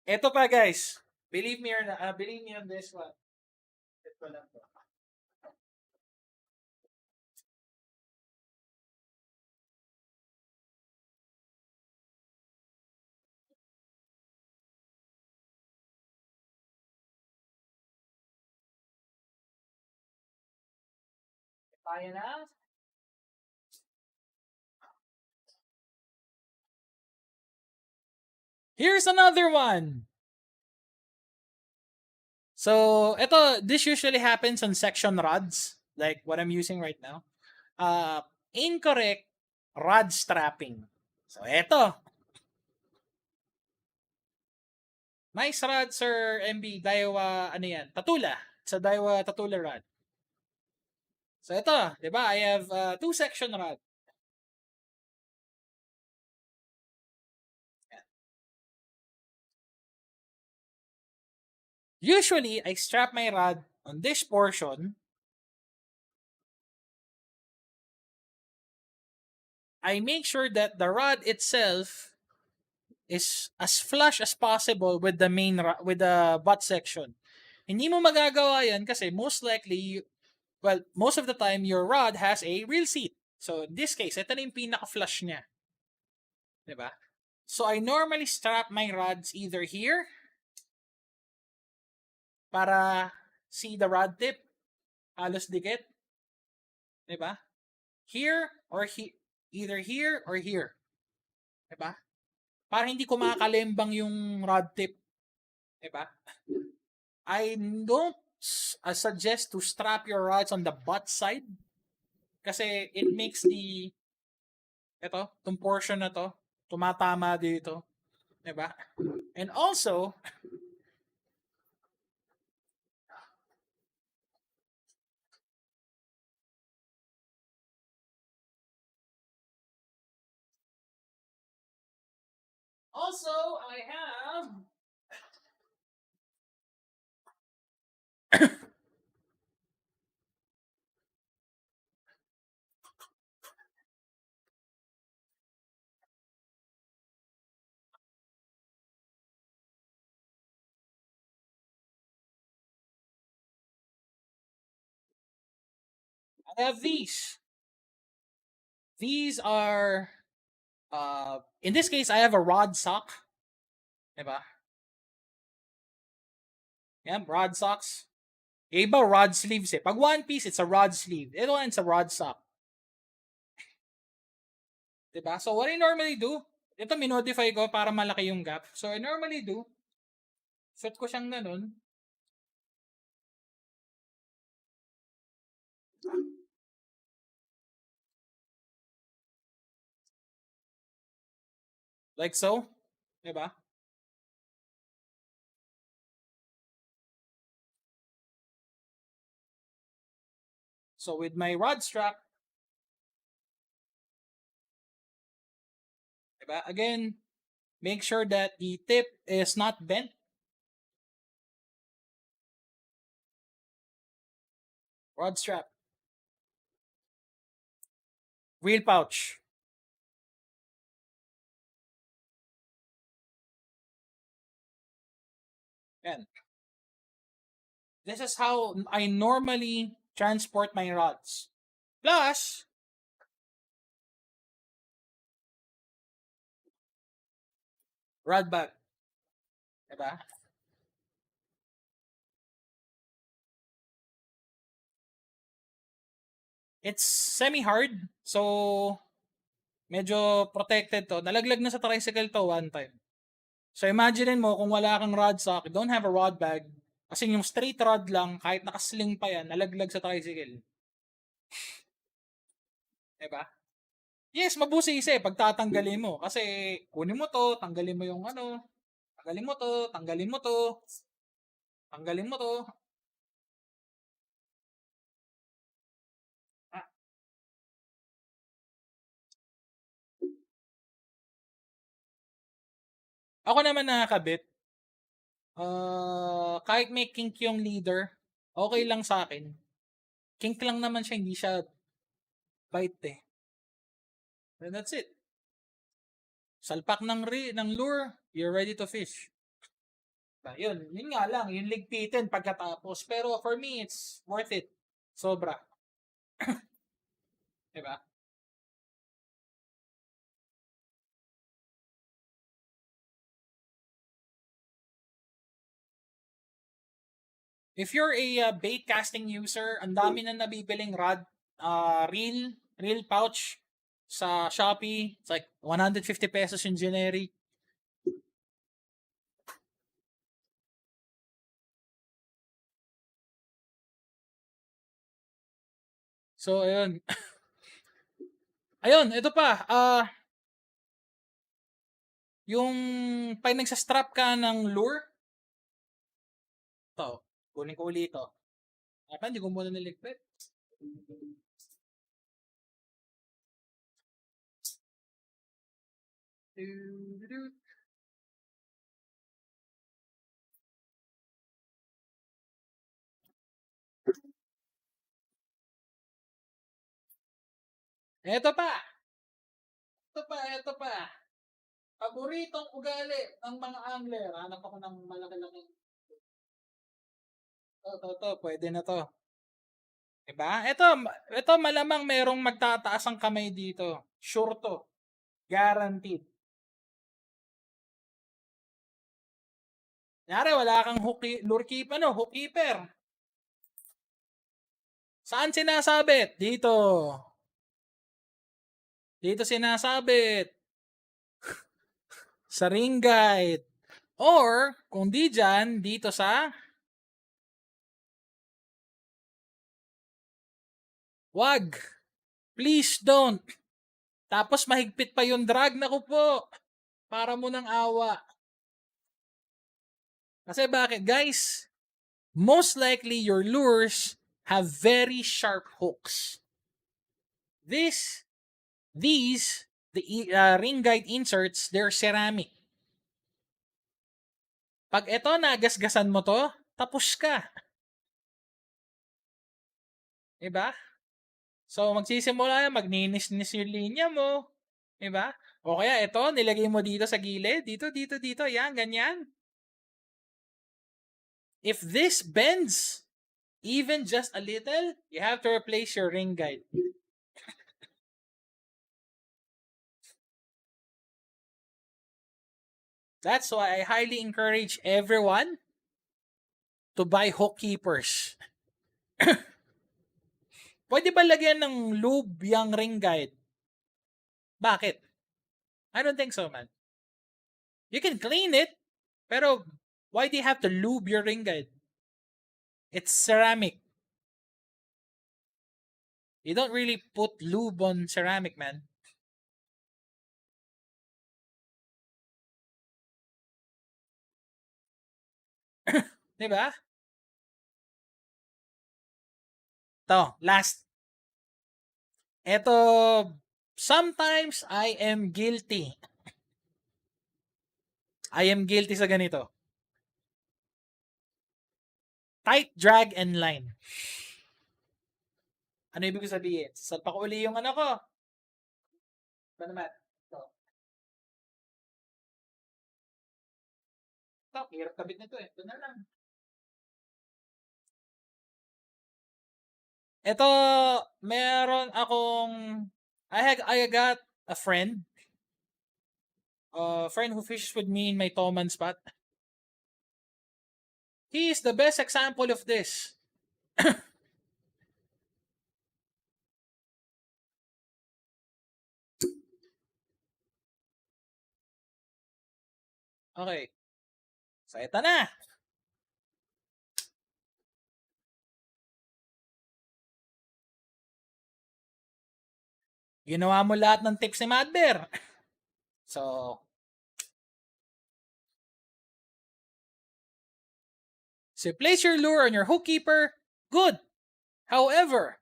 Ito pa guys. Believe me on this one. Ito lang to. Kaya na? Here's another one. So, this usually happens on section rods, like what I'm using right now. Incorrect rod strapping. So, ito. Nice rod, Sir MB. Daiwa, ano yan? Tatula. It's a Daiwa Tatula rod. So, ito. Diba? I have two section rod. Usually, I strap my rod on this portion. I make sure that the rod itself is as flush as possible with the with the butt section. Hindi mo magagawa yan kasi most likely, well, most of the time, your rod has a real seat. So, in this case, ito na yung pinaka-flush niya. Diba? So, I normally strap my rods either here para see the rod tip, halos dikit. Diba? Here or either here or here. Diba? Para hindi ko makakalembang yung rod tip. Diba? I don't suggest to strap your rods on the butt side kasi it makes itong portion na to, tumatama dito. Diba? And also, I have these. These are, in this case, I have a rod sock. Diba? Yan, rod socks. Yung iba, rod sleeves eh. Pag one piece, it's a rod sleeve. Ito, it's a rod sock. Diba? So, what I normally do, ito minodify ko para malaki yung gap. So, I normally do, set ko siyang ganun. Like so. Diba? So, with my rod strap, diba? Again, make sure that the tip is not bent. Rod strap. Wheel pouch. Yan. This is how I normally transport my rods. Plus, rod bag. Diba? It's semi-hard. So, medyo protected to. Nalaglag na sa tricycle to one time. So, imagine mo kung wala kang rod sock, you don't have a rod bag, kasi yung straight rod lang, kahit nakasling pa yan, nalaglag sa tricycle. Diba? Yes, mabusisi pag tatanggalin mo. Kasi kunin mo to, tanggalin mo yung ano, tanggalin mo to, tanggalin mo to, tanggalin mo to. Ah, ako naman nakakabit. Kahit may kink yung leader, okay lang sa akin. Kink lang naman siya, hindi siya Bite eh. And that's it. Salpak ng lure, you're ready to fish. Yun nga lang, yung ligpitin pagkatapos. Pero for me, it's worth it. Sobra. Diba? If you're a bait casting user, ang dami na nabibiling rod, reel pouch sa Shopee. It's like 150 pesos yung generic. So, ayun. Ayun, ito pa. Yung pag nagsastrap ka ng lure, ito, kunin ko ulit ito. Hindi ko muna niligpit. Ito pa. Ito pa. Paboritong ugali ng mga angler. Hanap ako ng malaki-laki. Ito, pwede na to. Diba? Ito malamang merong magtataas ang kamay dito. Sure to. Guaranteed. Kunyari, wala kang lure keeper, hook keeper. Saan sinasabit? Dito. Dito sinasabit. Sa ring guide. Or, kung di dyan, dito sa wag. Please don't. Tapos mahigpit pa yung drag. Naku po. Para mo ng awa. Kasi bakit? Guys, most likely your lures have very sharp hooks. These, the ring guide inserts, they're ceramic. Pag ito nagasgasan mo to, tapos ka. Diba? So, magsisimula yan, magninis-nis yung linya mo. Diba? O kaya ito, nilagay mo dito sa gilid. Dito. Yan, ganyan. If this bends, even just a little, you have to replace your ring guide. That's why I highly encourage everyone to buy hook keepers. Pwede ba lagyan ng lube yung ring guide? Bakit? I don't think so, man. You can clean it, pero why do you have to lube your ring guide? It's ceramic. You don't really put lube on ceramic, man. Diba? Ito, last. Ito, sometimes I am guilty. I am guilty sa ganito. Tight drag and line. Ano ibig sabihin? Salpa ko uli yung ano ko. Ba naman? Ito, hirap kabit nito eh. Ito na lang. Ito, meron akong, I got a friend who fishes with me in my Toman spot. He is the best example of this. Okay. So, ito na. Ginawa mo lahat ng tips ni Madber. So place your lure on your hook keeper. Good. However,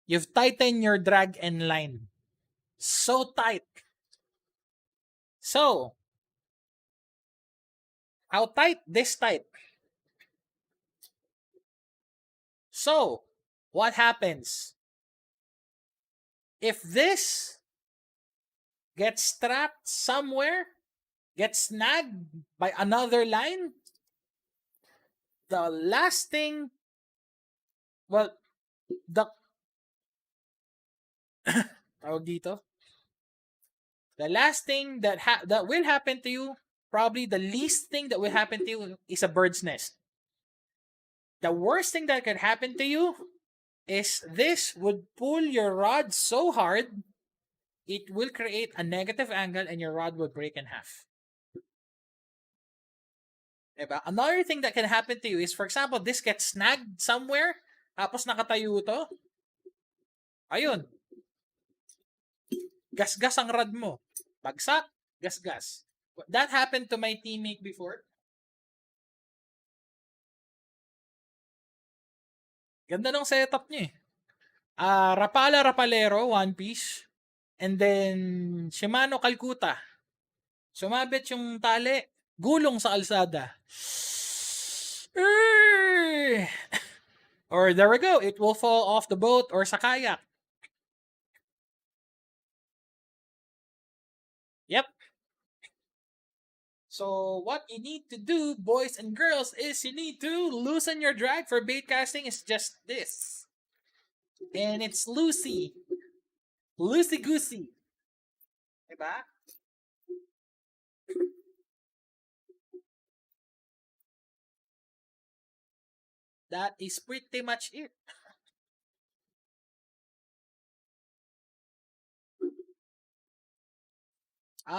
you've tightened your drag and line. So tight. So, how tight? This tight. So, what happens? If this gets strapped somewhere, gets snagged by another line, the last thing, well, the, tawag dito, the last thing that will happen to you, probably the least thing that will happen to you is a bird's nest. The worst thing that could happen to you is this would pull your rod so hard, it will create a negative angle and your rod will break in half. Diba? Another thing that can happen to you is, for example, this gets snagged somewhere, tapos nakatayo to, ayun, gasgas ang rod mo. Bagsak, gasgas. That happened to my teammate before. Ganda ng setup niya eh. Rapala Rapalero, One Piece. And then, Shimano Calcutta. Sumabit yung tali. Gulong sa kalsada. Or there we go. It will fall off the boat or sa kayak. Yep. So what you need to do, boys and girls, is you need to loosen your drag for bait casting. Is just this. And it's loosey. Loosey-goosey. Diba? That is pretty much it.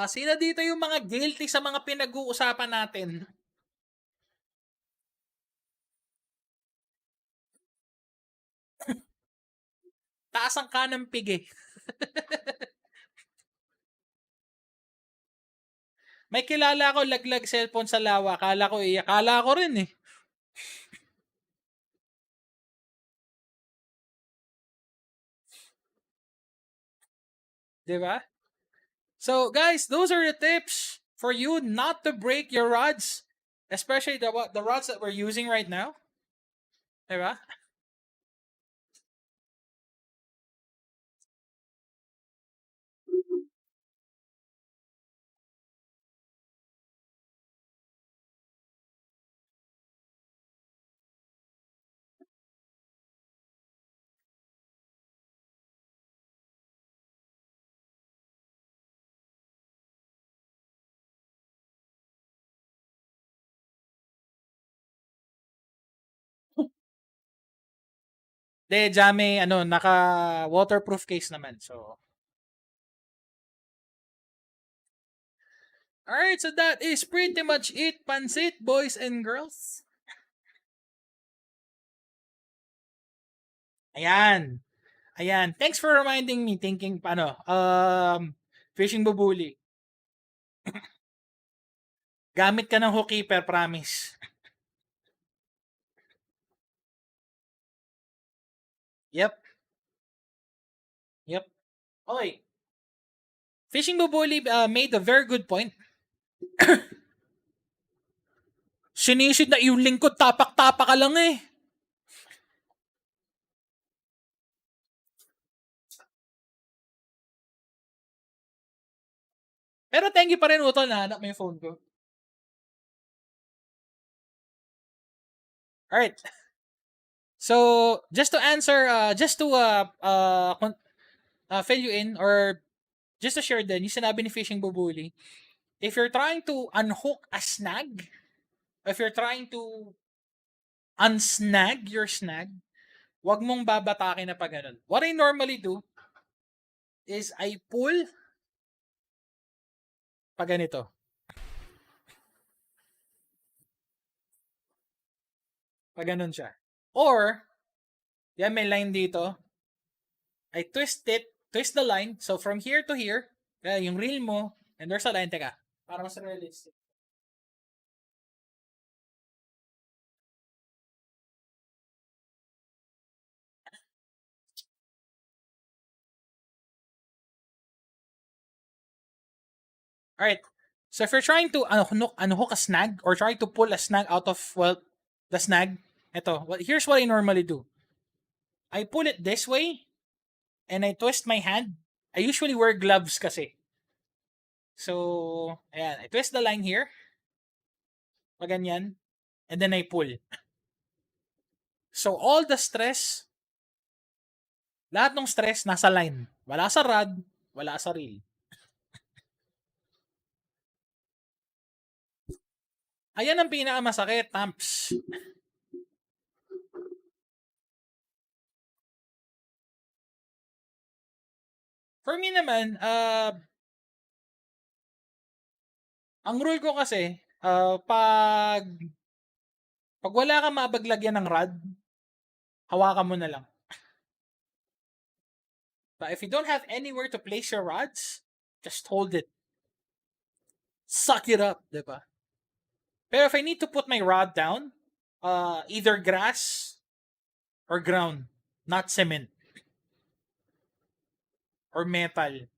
Sino dito yung mga guilty sa mga pinag-uusapan natin? Taas ang kanang pigi. May kilala ako laglag cellphone sa lawa. Akala ko rin eh. Diba? So guys, those are the tips for you not to break your rods. Especially the rods that we're using right now. Diba? De, Jame, naka waterproof case naman. So, alright, so that is pretty much it, Pansit, boys and girls. Ayan. Ayan. Thanks for reminding me, thinking, fishing bubuli. Gamit ka ng hookkeeper, promise. Yep. Yep. Okay. Fishing bubuli made a very good point. Sinisid na yung lingkod, tapak-tapak ka lang eh. Pero thank you pa rin, Utol, nahanap mo yung phone ko. Alright. So, just to answer, fill you in, or just to share din, yung sinabi ni Fishing Bubuli, if you're trying to unhook a snag, if you're trying to unsnag your snag, wag mong babatakin na pa ganun. What I normally do is I pull pa ganito. Pa ganun siya. Or, yan may line dito. I twist the line. So, from here to here, yung reel mo, and there's a line. Teka, para mas realistic. Alright. So, if you're trying to unhook a snag or trying to pull a snag out of, the snag, here's what I normally do. I pull it this way, and I twist my hand. I usually wear gloves kasi. So, ayan. I twist the line here. Pag ganyan. And then I pull. So, all the stress, lahat ng stress nasa line. Wala sa rod, wala sa reel. Ayan ang pinakamasakit, Tamps. For me naman, ang rule ko kasi, pag wala kang mabaglagyan ng rod, hawakan mo na lang. But if you don't have anywhere to place your rods, just hold it. Suck it up, diba? Pero if I need to put my rod down, either grass or ground, not cement or metal.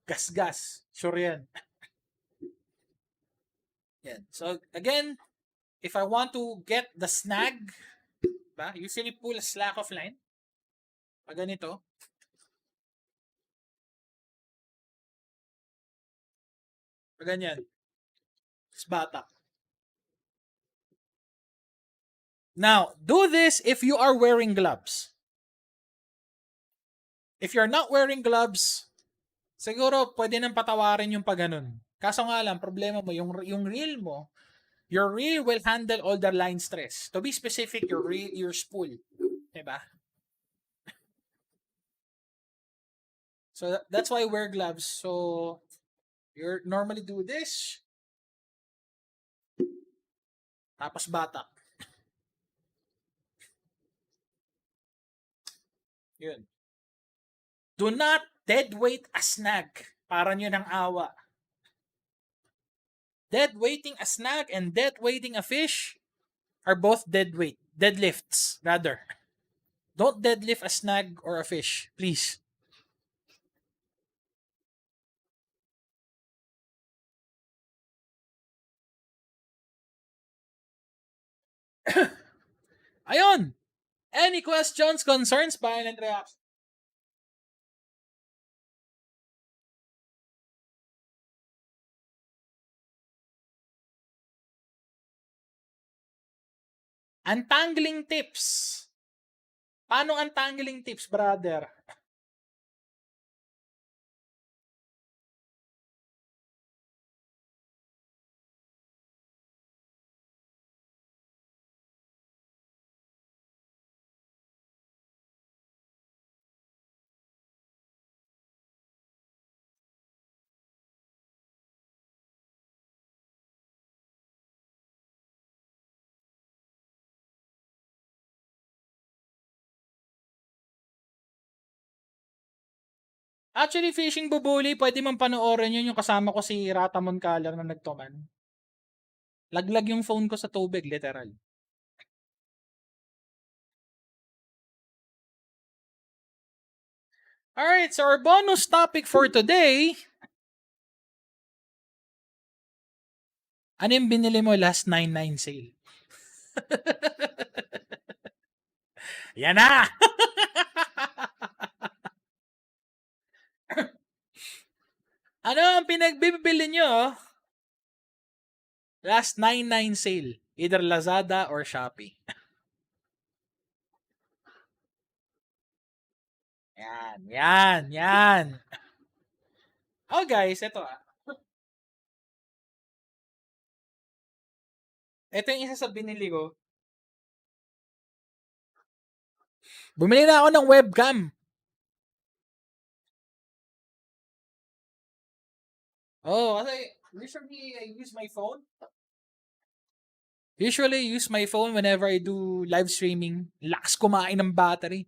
Gas-gas. Sure yan. Yan. So, again, if I want to get the snag, usually pull a slack of line. Pag ganito. Pag ganyan. It's bata. Now, do this if you are wearing gloves. If you're not wearing gloves, siguro pwede nang patawarin yung pag ganun. Kaso nga lang, problema mo, yung reel mo, your reel will handle all the line stress. To be specific, your spool. Diba? So that's why I wear gloves. So you normally do this. Tapos batak. Yun. Do not dead weight a snag. Para nyo ng awa. Dead weighting a snag and dead weighting a fish are both dead weight. Deadlifts, rather. Don't deadlift a snag or a fish, please. Ayun! Any questions, concerns, violent reactions? Untangling tips. Paano untangling tips, brother? Actually, fishing bubuli, pwede mong panoorin yun yung kasama ko si Ratamon Color na nagtuman. Laglag yung phone ko sa tubig, literal. Alright, so our bonus topic for today, ano yung binili mo last 9-9 sale? Yan na! Ano ang pinagbibili nyo last 9-9 sale? Either Lazada or Shopee. Yan. Oh guys, ito Ito yung isa sa binili ko. Bumili na ako ng webcam. Oh, kasi usually I use my phone. Usually I use my phone whenever I do live streaming. Lakas kumain ng battery.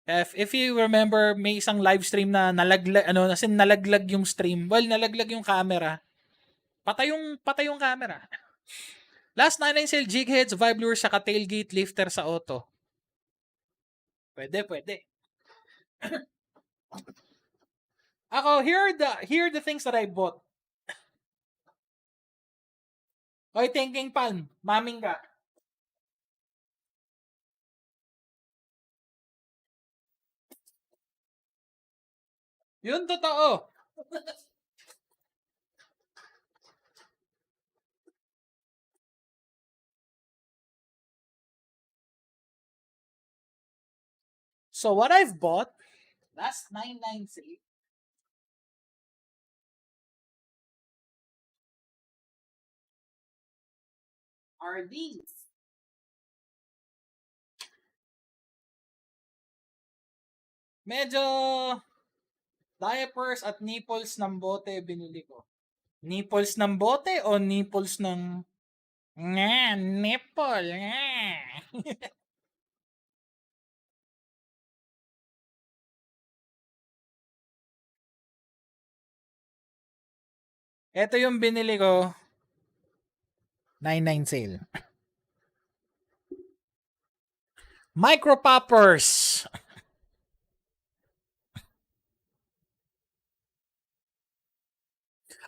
If you remember, may isang live stream na nalaglag yung stream. Well, nalaglag yung camera. Patay yung camera. Last 9 sale jig heads, vibe lure, saka tailgate lifter sa auto. Pwede. Ako, here are the things that I bought. Oy, thinking palm, maming ka. Yun totoo. So what I've bought last 99 sale are these. Medyo diapers at nipples ng bote binili ko. Nipples ng bote o nipples ng nga, nipple, nga. Ito yung binili ko, 99 sale. Micro poppers.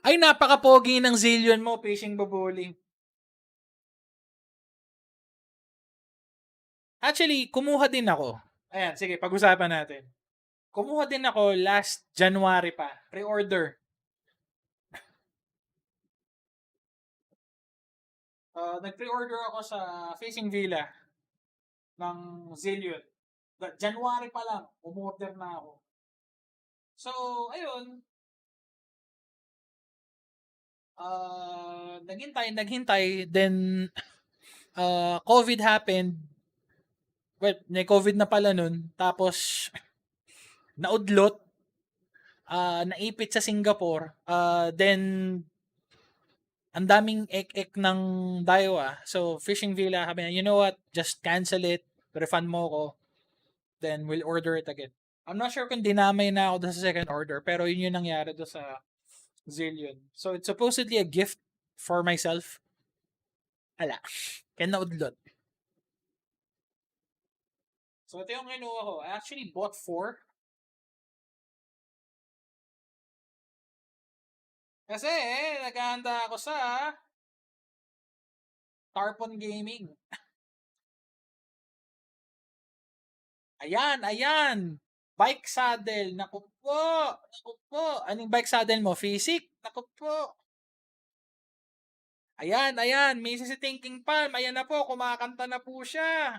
Ay, napaka-pogi ng zillion mo, fishing bubuli. Actually, kumuha din ako. Ayan, sige, pag-usapan natin. Kumuha din ako last January pa. Pre-order. Nag-pre-order ako sa Fishing Villa ng Zillion. January pa lang, umorder na ako. So, ayun. Naghintay. Then, COVID happened. Well, may COVID na pala nun. Tapos, naudlot. Naipit sa Singapore. Then, ang daming ek-ek ng Daiwa. So, Fishing Villa, sabi niya, you know what? Just cancel it. Refund mo ko. Then, we'll order it again. I'm not sure kung dinamay na ako sa second order. Pero yun yung nangyari doon sa Zillion. So, it's supposedly a gift for myself. Ala. Kaya naudlot. So, ito yung kinuha ko. I actually bought 4. Kasi, naghahanda ako sa Tarpon Gaming. Ayan. Bike saddle. Naku po. Anong bike saddle mo? Physic? Naku po. Ayan. May si Thinking Palm. Ayan na po. Kumakanta na po siya.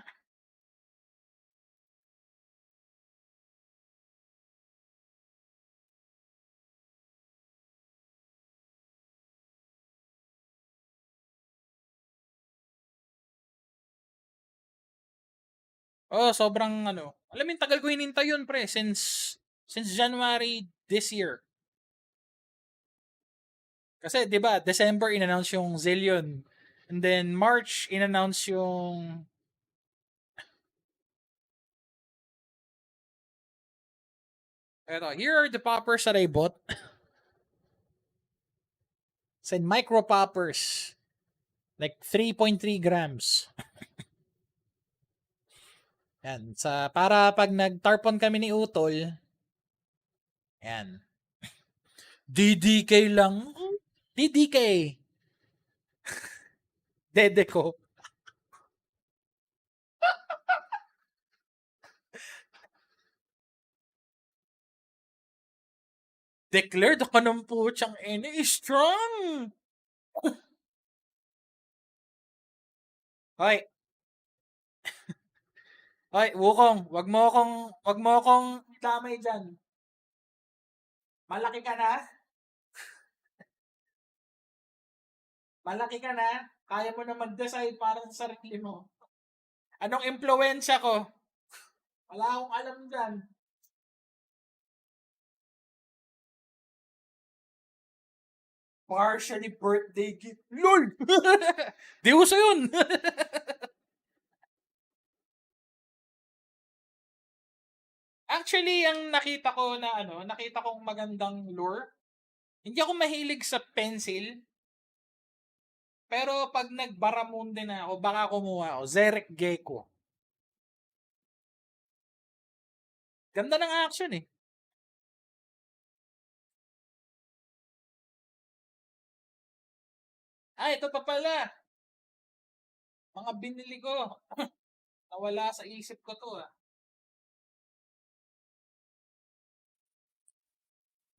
Oh, sobrang ano. Alam mo, tagal ko hinintay yun, pre. Since January this year. Kasi, di ba, December in-announce yung Zillion. And then, March in-announce yung... Eto, here are the poppers that I bought. Said micro poppers. Like 3.3 grams. Yan. Para pag nag-tarpon kami ni Utol, yan. DDK lang. DDK. Dede ko. Declared ako ng putyang ene. Strong! Hoy. Hoy, Wukong. Wag mo akong damay dyan. Malaki ka na? Malaki ka na? Kaya mo na mag-decide para sa sarili mo. Anong impluensya ko? Wala akong alam dyan. Partially birthday gift. LOL! Di uso yun. Actually, ang nakita kong magandang lure. Hindi ako mahilig sa pencil. Pero pag nagbaramundi na ako, baka kumuha ako. Zerek Gecko. Ganda ng action eh. Ito pa pala. Mga binili ko. Nawala sa isip ko to ah.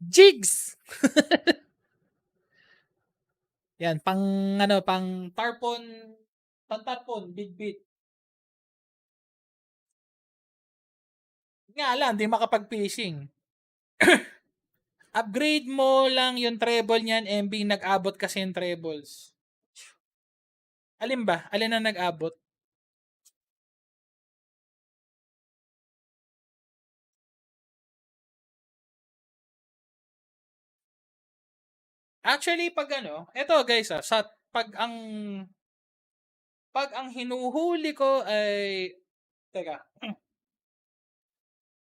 Jigs! Yan, pang ano, pang tarpon, bit-bit. Nga lang, di makapag-fishing. Upgrade mo lang yung treble niyan, MB, nag-abot kasi yung trebles. Alin ba? Alin ang nag-abot? Actually, pag ano, eto guys pag ang hinuhuli ko ay, teka,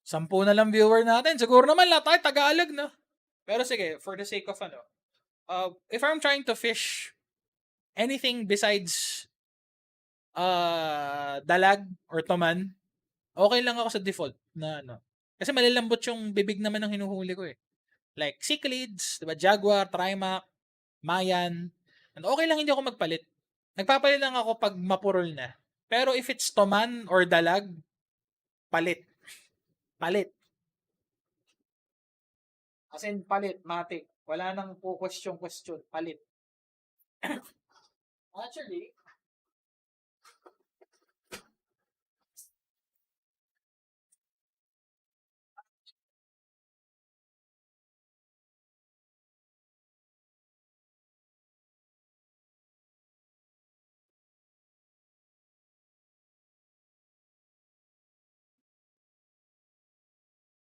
10 na lang viewer natin. Siguro naman lahat tayo Tagalog, no? Pero sige, for the sake of ano, if I'm trying to fish anything besides dalag or toman, okay lang ako sa default na ano. Kasi malalambot yung bibig naman ng hinuhuli ko eh. Like cichlids, diba? Jaguar, trimac, mayan. And okay lang hindi ako magpalit. Nagpapalit lang ako pag mapurol na. Pero if it's toman or dalag, palit. Palit. As in, palit, matik. Wala nang po question. Palit. Actually,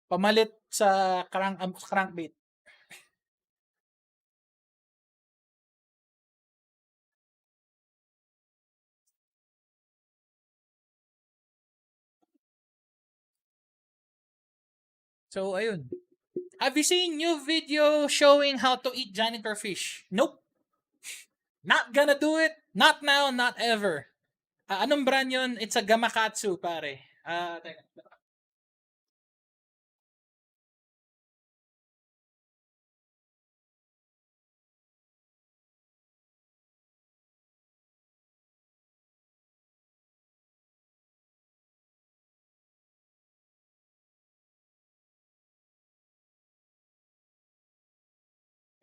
pamalit sa crankbait. So, ayun. Have you seen new video showing how to eat janitor fish? Nope. Not gonna do it. Not now, not ever. Anong brand yun? It's a Gamakatsu, pare. Teka.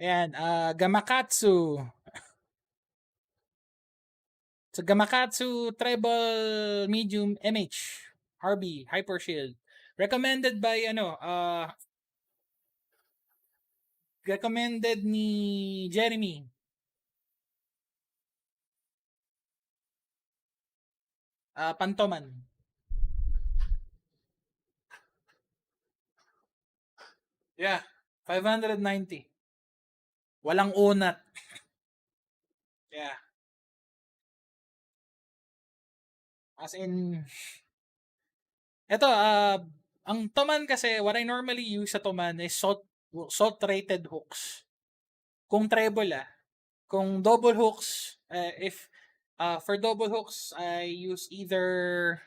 Ayan, Gamakatsu. It's a Gamakatsu Treble Medium MH. RB, Hyper Shield. Recommended by, recommended ni Jeremy. Pantoman. Yeah, 590. Walang unat. Yeah. As in, eto, ang toman kasi, what I normally use sa toman is salt-rated hooks. Kung treble kung double hooks, if for double hooks, I use either,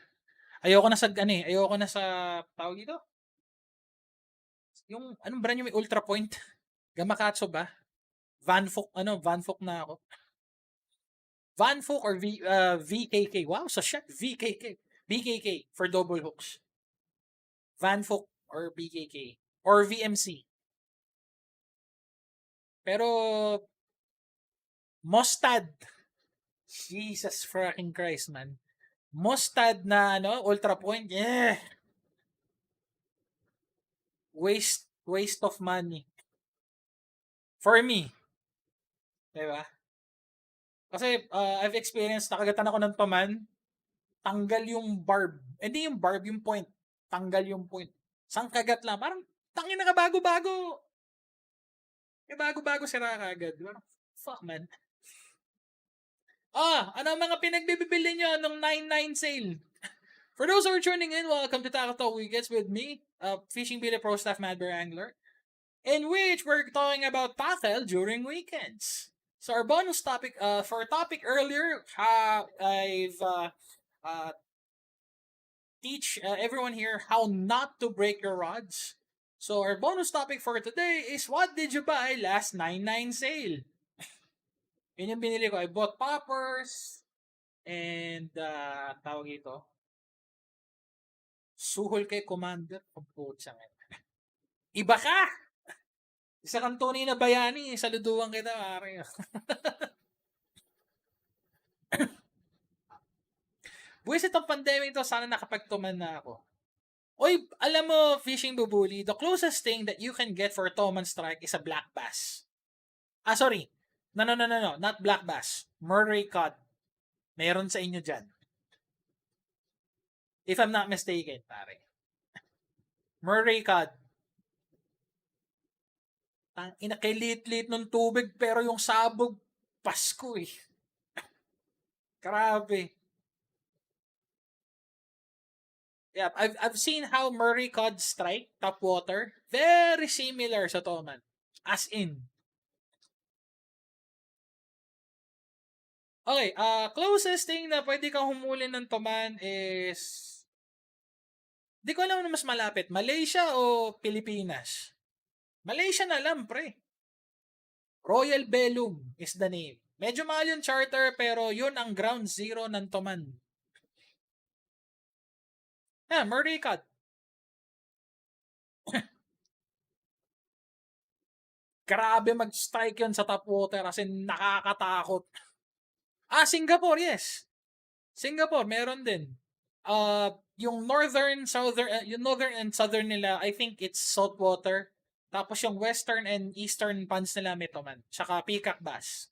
ayoko na sa, tawag dito? Yung, anong brand yung may ultra point? Gamakatsu ba? Vanfook na ako. Vanfook or VKK. Wow, sa shot, VKK. BKK for double hooks. Vanfook or BKK. Or VMC. Pero, Mostad. Jesus fucking Christ, man. Mostad na, ultra point. Yeah. Waste of money. For me. Diba? Kasi, I've experienced, nakagatan ako ng paman, tanggal yung barb. Hindi yung barb, yung point. Tanggal yung point. Sang kagat lang. Parang, tangin na ka bago-bago. Bago-bago sira ka agad. Parang, fuck man. Ano ang mga pinagbibili nyo nung 9-9 sale? For those who are tuning in, welcome to Tackle Talk Weekends with me, Fishing Billy Pro Staff Mad Bear Angler, in which we're talking about tackle during weekends. So our bonus topic, for our topic earlier, I've teach everyone here how not to break your rods. So our bonus topic for today is what did you buy last 9-9 sale? Yun yung binili ko. I bought poppers and tawag ito, suhol kay Commander. Iba ka! Isa kang tunay na bayani, saluduhan kita, pare. Buwisit ang pandemic to, sana nakapagtuman na ako. Oy, alam mo, fishing bubuli, the closest thing that you can get for Toman Strike is a black bass. Sorry. No. Not black bass. Murray cod. Meron sa inyo dyan. If I'm not mistaken, pare. Murray cod. Inakilit-lit ng tubig pero yung sabog, Pasko eh. Grabe. Yeah, I've seen how Murray cod strike top water. Very similar sa Toman. As in. Okay, closest thing na pwede kang humuli ng Toman is di ko alam na mas malapit, Malaysia o Pilipinas. Malaysia na lang, pre. Royal Belum is the name. Medyo mahal yung charter pero yun ang ground zero ng Toman. Murray cod. Grabe mag-strike yun sa top water kasi nakakatakot. Singapore, yes. Singapore, meron din. Yung yung northern and southern nila, I think it's saltwater. Tapos yung western and eastern ponds nila may toman. Tsaka peacock bass.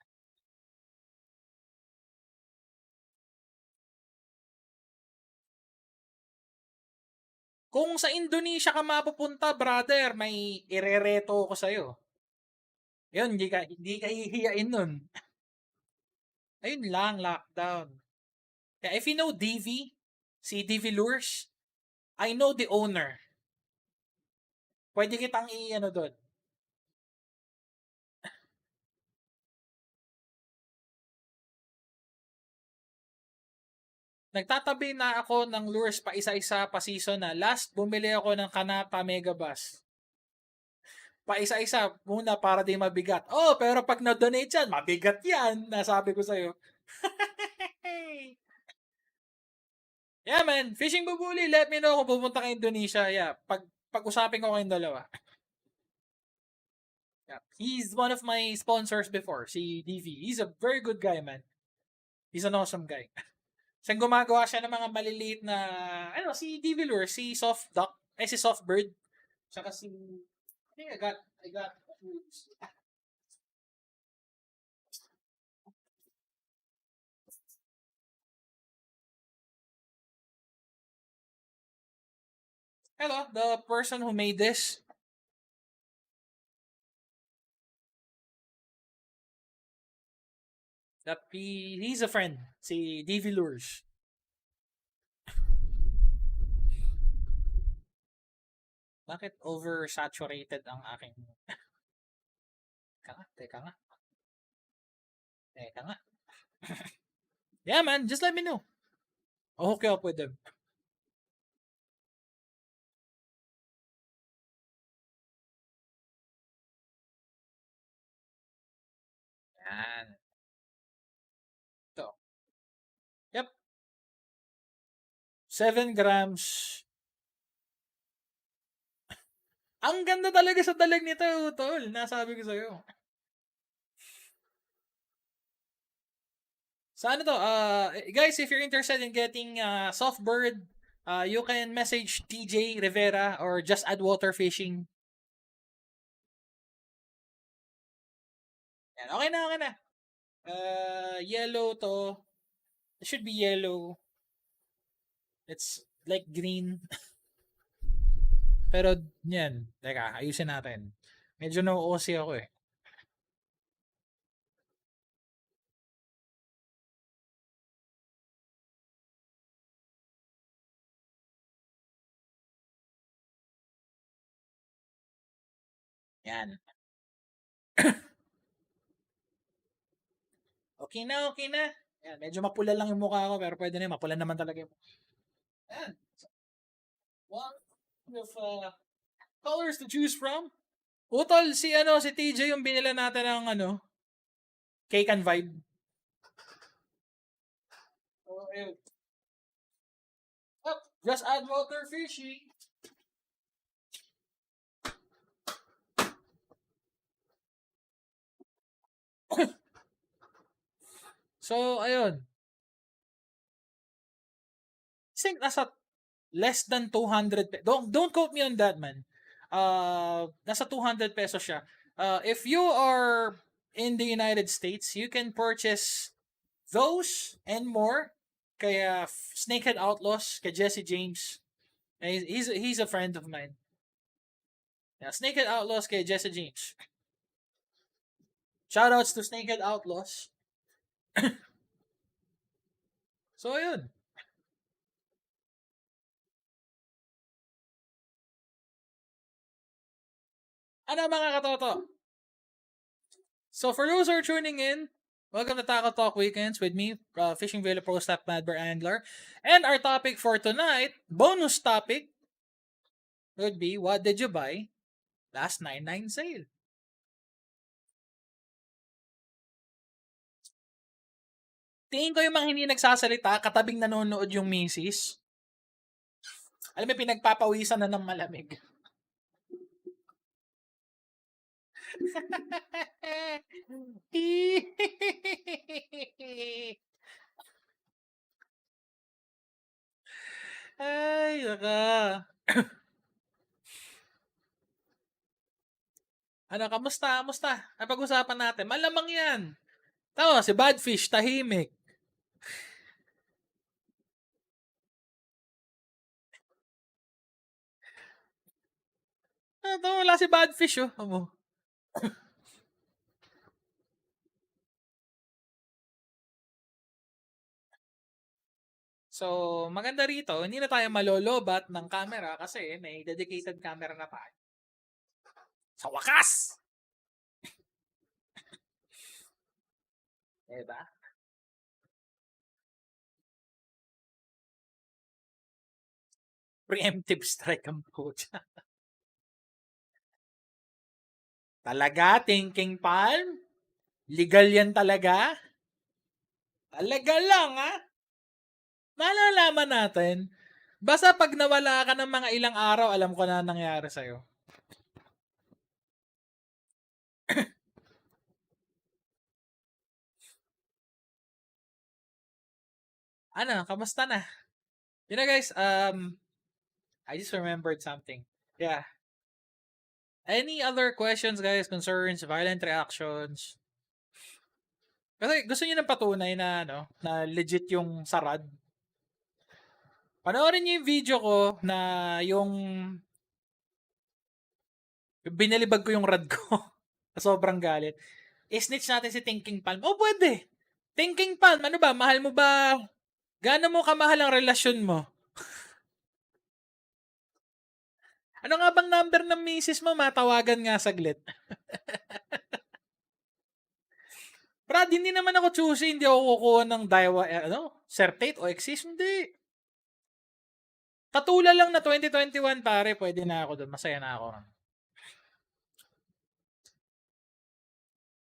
Kung sa Indonesia ka mapupunta, brother, may irereto ko sa'yo. Yun, hindi ka hihiyain nun. Ayun lang, lockdown. Kaya if you know DV, si DV Lures, I know the owner. Pwede kitang i-ano doon. Nagtatabi na ako ng lures pa isa-isa pa season na. Last, bumili ako ng Kanata Megabus. Pa isa-isa muna para di mabigat. Oh, pero pag na-donate yan, mabigat yan. Nasabi ko sa'yo. Yeah, man. Fishing bubuli. Let me know kung pupunta ka Indonesia. Yeah, pag-usapin ko kayong dalawa. Yeah. He's one of my sponsors before, si DV. He's a very good guy, man. He's an awesome guy. Siyang gumagawa siya ng mga maliliit na, si DV Lure, si Soft Duck, si Soft Bird, saka si, I think I got, hello, the person who made this. He's a friend, si DV Lures. Bakit oversaturated ang aking... Teka nga. Yeah, man, just let me know. I'll hook you up with them. Yan. Ito. Yep. 7 grams. Ang ganda talaga sa dalag nito, tol. Nasabi ko sa'yo. So ano to, guys, if you're interested in getting soft bird, you can message TJ Rivera or just add water fishing. Yan, okay na. Yellow to. It should be yellow. It's like green. Pero yan, teka, ayusin natin. Medyo nauusi ako eh. Yan. Okay na. Yan, medyo mapula lang yung mukha ko pero pwede na yun. Mapula naman talaga yung mukha. Yan. One of colors to choose from. Utol, si TJ yung binila natin ng cake and vibe. So, ayun. Just add water fishing. So, ayun. I think nasa less than 200 don't quote me on that, man. Nasa 200 pesos siya. If you are in the United States, you can purchase those and more kaya Snakehead Outlaws, kay Jesse James. He's a friend of mine. Yeah, Snakehead Outlaws kay Jesse James. Shoutouts to Snakehead Outlaws. So, yun. Ano mga katoto? So, for those who are tuning in, welcome to Tackle Talk Weekends with me, Fishing Villa Pro Staff Madber Angler. And our topic for tonight, bonus topic, would be, what did you buy last 9/9 sale? Tingin ko yung mga hindi nagsasalita, katabing nanonood yung misis. Alam mo, pinagpapawisan na ng malamig. Ay, naka. Ano, kamusta? Kamusta? Napag-usapan natin. Malamang yan. Tama, si Badfish, tahimik. Ito, wala si Badfish, oh. Amo. So, maganda rito, hindi na tayo malolobat ng camera kasi may dedicated camera na tayo. Sa wakas! Diba? Preemptive strike ang puta. Talaga? Thinking palm? Legal yan talaga? Talaga lang, ha? Malalaman natin. Basta pag nawala ka ng mga ilang araw, alam ko na nangyari sa'yo. Ano, kamusta na? You know guys, I just remembered something. Yeah. Any other questions guys, concerns, violent reactions? Kasi gusto niyo ng patunay na na legit yung sarad. Panoorin niyo yung video ko na yung binalibag ko yung rad ko. Sobrang galit. I-snitch natin si Thinking Palm. Oh, pwede. Thinking Palm, ano ba? Mahal mo ba? Gaano mo kamahal ang relasyon mo? Ano nga bang number ng misis mo? Matawagan nga saglit. Brad, hindi naman ako choosy. Hindi ako kukuha ng Daiwa, Certate o Exis. Hindi. Katula lang na 2021, pare. Pwede na ako doon. Masaya na ako.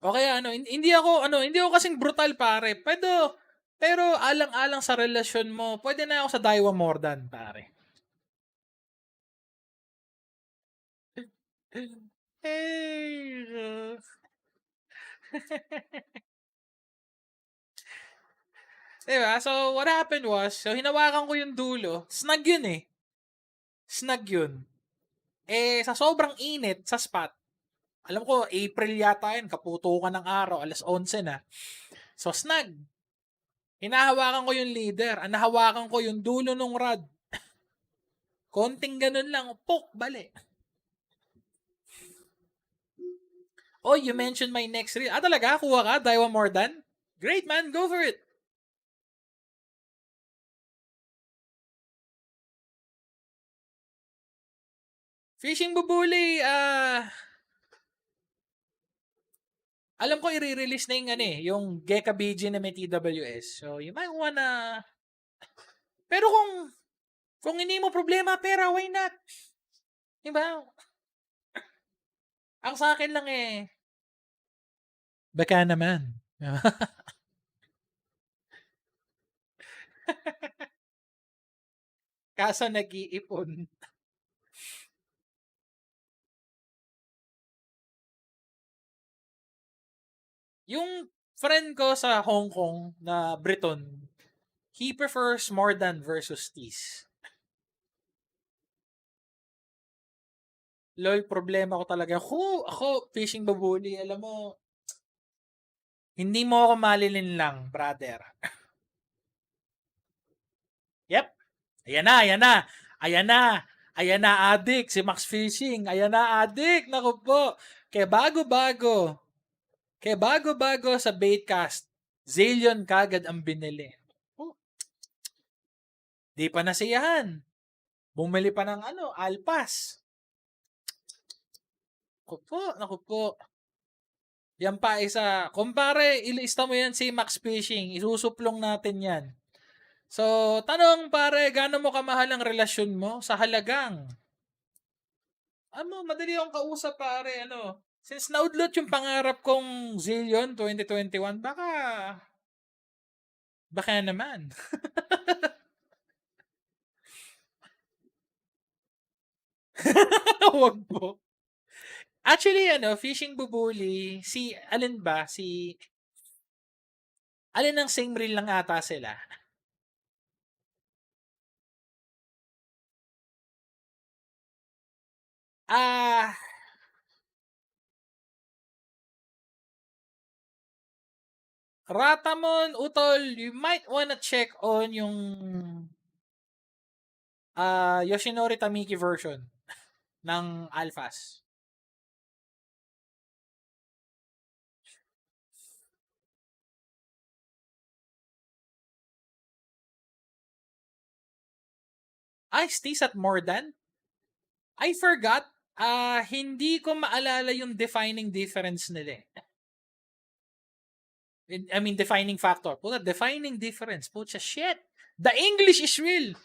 O kaya hindi ako kasing brutal, pare. Pero alang-alang sa relasyon mo, pwede na ako sa Daiwa Mordan, pare. Hey, diba? So, what happened was, so hinawakan ko yung dulo. Snag yun eh. Snag yun. Eh, sa sobrang init sa spot, alam ko, April yata yun, kaputukan ng araw, alas 11 na. So, snag. Hinahawakan ko yung leader. Nahawakan ko yung dulo ng rod. Konting ganun lang, pok, bali. Oh, you mentioned my next reel. Talaga? Kuha ka? Daiwa Mordan? Great, man. Go for it. Fishing Bubuli, alam ko i-release na yung yung Geka BG na may TWS. So, you might wanna... Pero kung hindi mo problema pera, why not? Diba? Ang sa akin lang baka naman. Kaso nag-iipon. Yung friend ko sa Hong Kong na Briton, he prefers more than versus teas. Lol, problema ko talaga. Ako, fishing babuli, alam mo, hindi mo ako malilin lang, brother. Yep. Ayan na, ayan na. Ayan na. Ayan na, adik. Si Max Fishing. Ayan na, adik. Naku po. Kaya bago-bago. Kaya bago-bago sa baitcast, zillion kagad ang binili. Oh, di pa nasiyahan. Bumili pa ng alpas. Naku po, naku po. Yan pa isa. Kumpare, ilista mo yan si Max Fishing. Isusuplong natin yan. So, tanong pare, gaano mo kamahal ang relasyon mo sa halagang? Madali akong kausap pare, Since naudlot yung pangarap kong Zillion 2021, baka naman. Wag po. Actually, fishing bubuli, alin ng same reel lang ata sila. Ah, Ratamon, Utol, you might wanna check on yung Yoshinori Tamiki version ng Alphas. Ice teas at more than? I forgot. Hindi ko maalala yung defining difference nila eh. I mean, defining factor. Puta, defining difference. Pucha, shit. The English is real.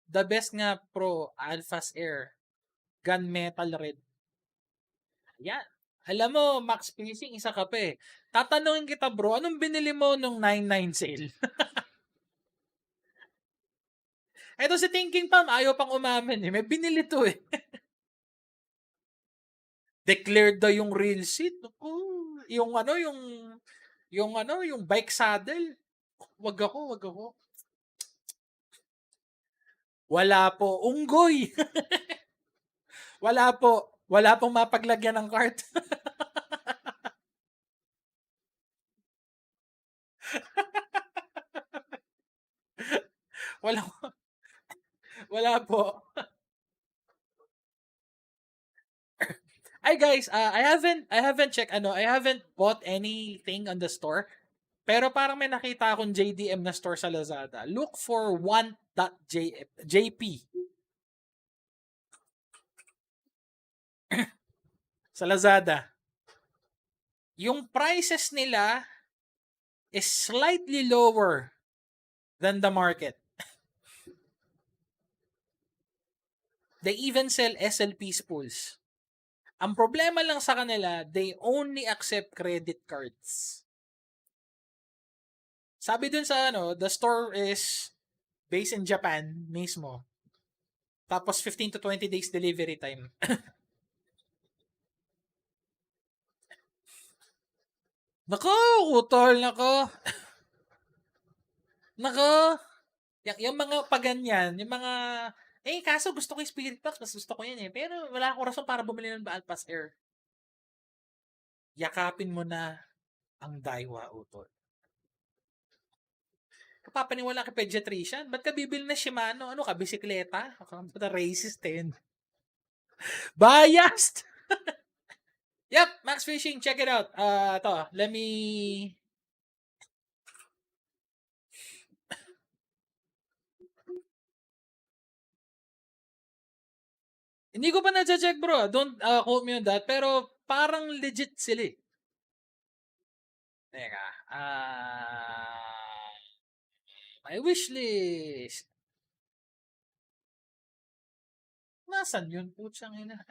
The best nga pro, Alphas Air. Gunmetal Red. Yan. Alam mo, Max Pacing, isa ka pa eh. Tatanungin kita bro, anong binili mo nung 99 sale? Eto si Thinking Palm, ayaw pang umamin eh. May binili to eh. Declared daw yung real seat. Yung yung bike saddle. Wag ako. Wala po. Unggoy. Wala po. Wala pong mapaglagyan ng cart. wala wala po. Ay guys, I haven't checked I haven't bought anything on the store. Pero parang may nakita akong JDM na store sa Lazada. Look for want.jp sa Lazada. Yung prices nila is slightly lower than the market. They even sell SLP spools. Ang problema lang sa kanila, they only accept credit cards. Sabi dun sa the store is based in Japan mismo. Tapos 15 to 20 days delivery time. Nako, utol, nako. Nako. Yung mga paganyan, yung mga kaso gusto ko yung Spirit Box, mas gusto ko yan eh. Pero wala akong rason para bumili ng Alpas Air. Yakapin mo na ang Daiwa, utol. Kapapaniwala ka pediatrician? Ba't ka bibili na Shimano? Ano ka, bisikleta? Ako racist eh. Biased! Yep, Max Fishing, check it out. Let me... Hindi ko pa na-check bro. Don't quote me on that. Pero parang legit sila eh. Teka. My wish list. Nasaan yun? Putsang ina.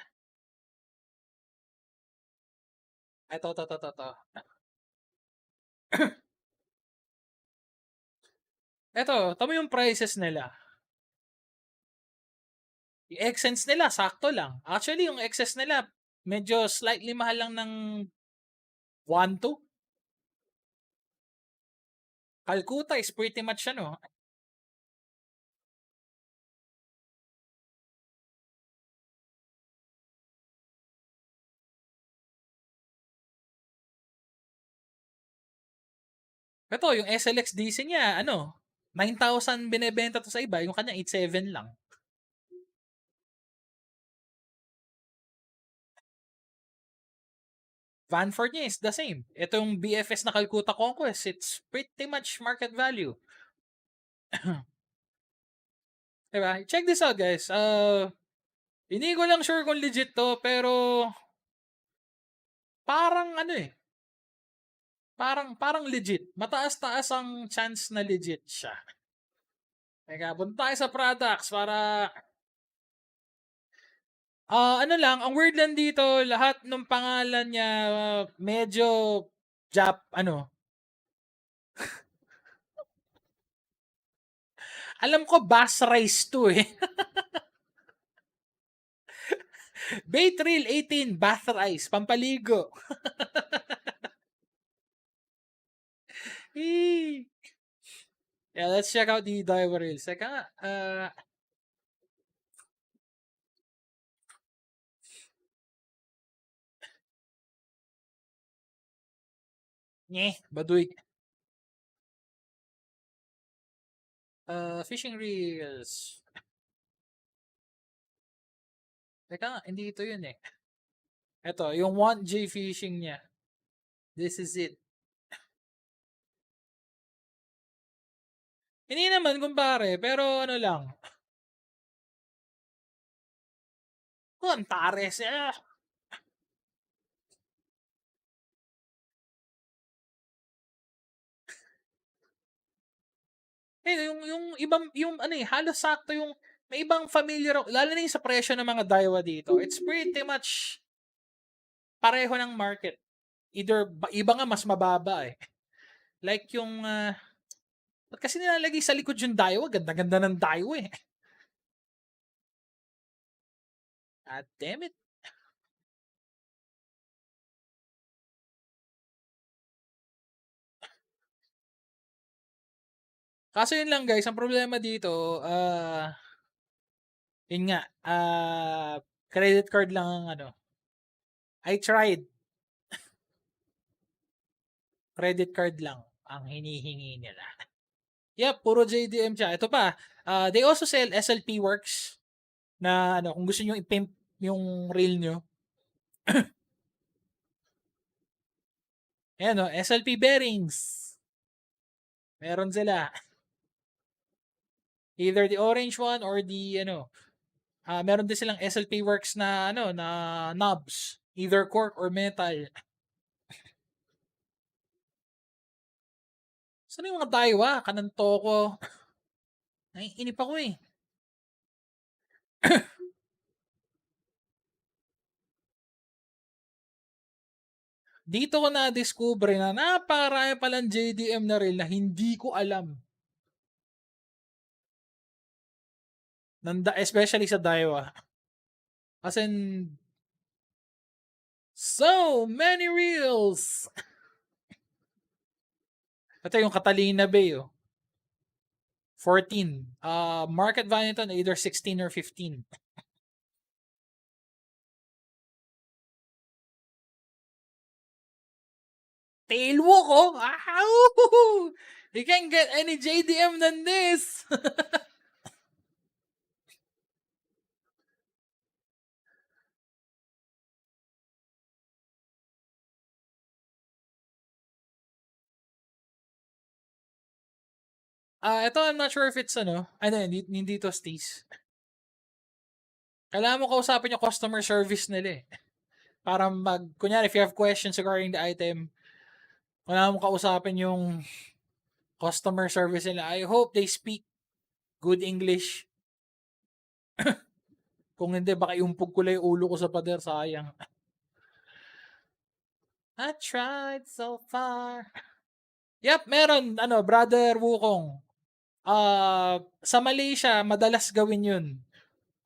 Ito. Tama yung prices nila. Yung Xsense nila, sakto lang. Actually, yung excess nila, Medyo slightly mahal lang ng 1-2. Calcutta is pretty much ano. Ito, yung SLX DC niya, ano, 9,000 binebenta to sa iba, yung kanya 8,700 lang. Vanford niya is the same. Ito yung BFS na Calcutta Conquest, it's pretty much market value. Diba? Check this out, guys. Hindi ko lang sure kung legit to, pero parang ano eh, parang legit. Mataas-taas ang chance na legit siya. Teka, punta tayo sa products para ano lang, ang word lang dito, lahat ng pangalan niya medyo ano. Alam ko bass rice to eh. Bay Trail 18 bath rice, pampaligo. Yeah, let's check out the Daiwa Rails. Teka nga, baduy. Fishing reels. Teka nga, hindi ito yun eh. Ito, yung 1J fishing niya. This is it. Hindi naman kumpare, pero ano lang. Antares eh. Yung ibang, yung ano eh, halos sakto yung, may ibang familiar, lalo na yung sa presyo ng mga Daiwa dito. It's pretty much pareho ng market. Either, iba nga mas mababa eh. Like yung, ba't kasi nilalagay sa likod yung Daiwa? Ganda-ganda ng Daiwa eh. God damn it. Kaso yun lang guys, ang problema dito, yun nga, credit card lang ang ano. I tried. Credit card lang ang hinihingi nila. Yep, puro JDM siya. Ito pa, they also sell SLP Works na ano, kung gusto niyo i-pimp yung reel nyo. Ayan o, SLP bearings. Meron sila. Either the orange one or the ano, meron din silang SLP Works na ano, na knobs. Either cork or metal. Saan yung mga Daiwa? Kananto ko. Naiinip ako eh. Dito ko na-discover na napakarami palang JDM na reel na hindi ko alam. Especially sa Daiwa. As in, so many reels! Ito yung Catalina Bay, oh. 14. Market value nito either 16 or 15. Tailwalk, oh! Ow! You can't get any JDM than this! Ito, I'm not sure if it's ano, hindi to Steez. Kailangan mo kausapin yung customer service nila eh. Para kunyari, if you have questions regarding the item, kailangan mo kausapin yung customer service nila. I hope they speak good English. Kung hindi, baka iumpog ko lang yung ulo ko sa pader, sayang. I tried so far. Yep, meron, Brother Wukong. Sa Malaysia, madalas gawin yun.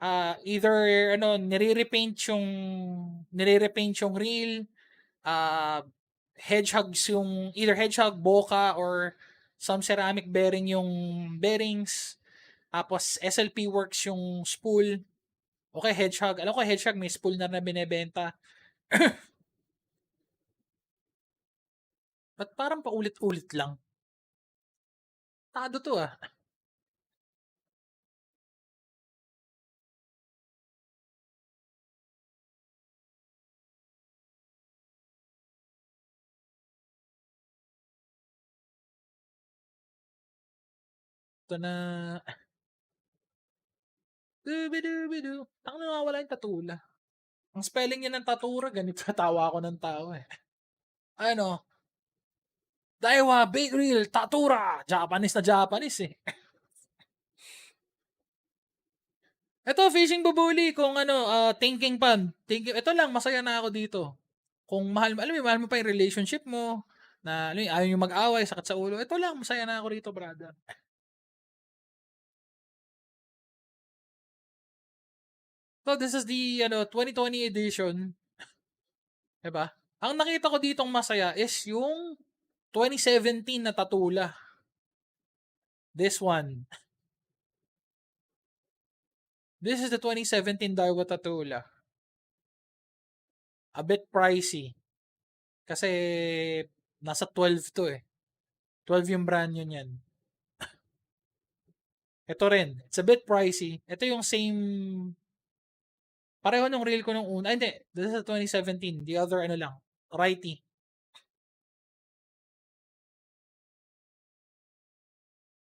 Either nire-repaint yung reel, uh, hedgehogs yung either hedgehog, boca, or some ceramic bearing yung bearings. Tapos SLP works yung spool. Okay, hedgehog. Alam ko hedgehog may spool na binebenta. Ba't parang paulit-ulit lang? Tado to ah. Ito na. Dubidubidu. Tang nawawala yung tatula. Ang spelling niya ng tatura, ganito tawa ako ng tao eh. Ano? Daiwa Big Reel Tatura. Japanese na Japanese eh. Ito, fishing bubuli. Kung thinking pan. Ito lang, masaya na ako dito. Kung mahal mo pa yung relationship mo, na ayaw yung mag-away, sakit sa ulo, ito lang, masaya na ako rito, brother. So, this is the 2020 edition. Diba? Ang nakita ko ditong masaya is yung 2017 na tatula. This one. This is the 2017 Daiwa Tatula. A bit pricey. Kasi nasa 12 to eh. 12 yung brand new niyan. Ito rin. It's a bit pricey. Ito yung same. Pareho nung reel ko nung una. Ay, hindi. This is 2017. The other lang. Righty.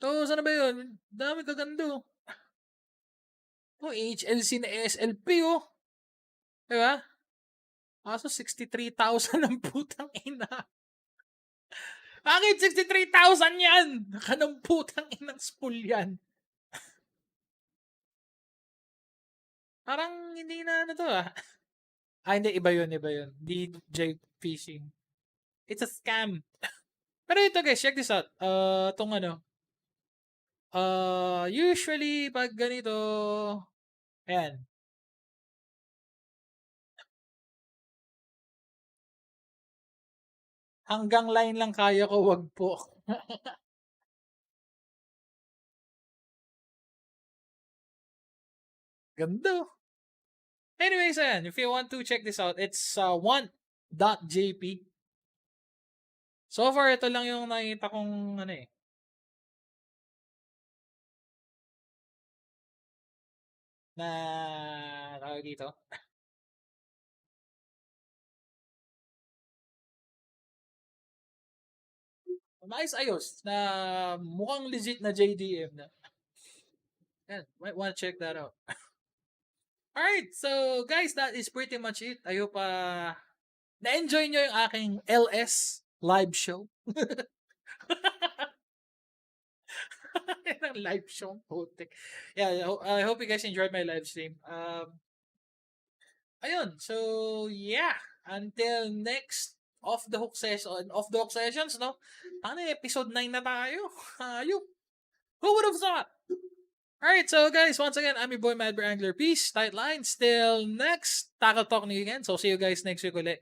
To, sana ba yun? Dami kagando. Oh, HLC na SLP oh. Diba? Kaso 63,000 ang putang ina. Bakit 63,000 yan? Kanang putang inang spool yan. Parang hindi na to ah. Hindi, iba yun. DJ Fishing. It's a scam. Pero ito guys, check this out. Usually, pag ganito, ayan. Hanggang line lang kaya ko, wag po. Ganda. Anyways, ayan. If you want to check this out, it's want.jp. So far, ito lang yung nakita kong na tawag dito. Ayos na mukhang legit na JDM na. Yan, might want to check that out. Alright, so guys, that is pretty much it. I hope na-enjoy nyo yung aking LS live show. Live show, putik. Yeah, I hope you guys enjoyed my live stream. Ayun, so yeah, until next off the hook sessions, no? Episode 9 na tayo. Ayun. Who would have thought? Alright, so guys, once again, I'm your boy Mad Bear Angler. Peace, tight lines. Till next tackle talk niyo again. So see you guys next week ulit.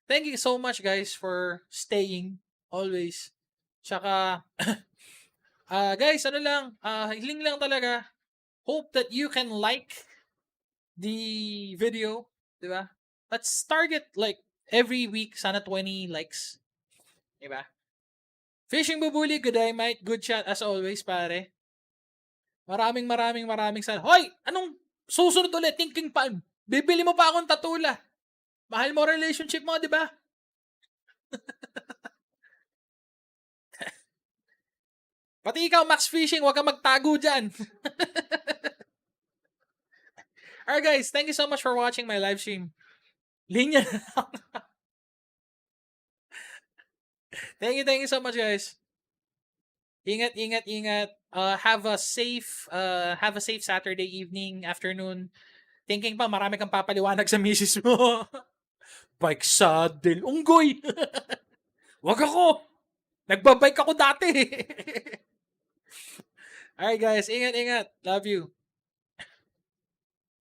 Thank you so much guys for staying always. Tsaka guys, hiling lang talaga. Hope that you can like the video, di ba? Let's target like every week sana 20 likes. Di ba? Fishing Bubuli, good day mate. Good chat as always, pare. Maraming sana. Hoy! Anong susunod ulit? Thinking pan. Bibili mo pa akong tatula. Mahal mo relationship mo, di ba? Pati ikaw, Max Fishing, huwag kang magtago dyan. Alright guys, thank you so much for watching my live stream. Linya na lang. Thank you so much guys. Ingat. Have a safe Saturday evening, afternoon. Thinking pa, marami kang papaliwanag sa misis mo. Bike saddle. Unggoy! Wag ako! Nagbabike ako dati. Alright guys, ingat. Love you.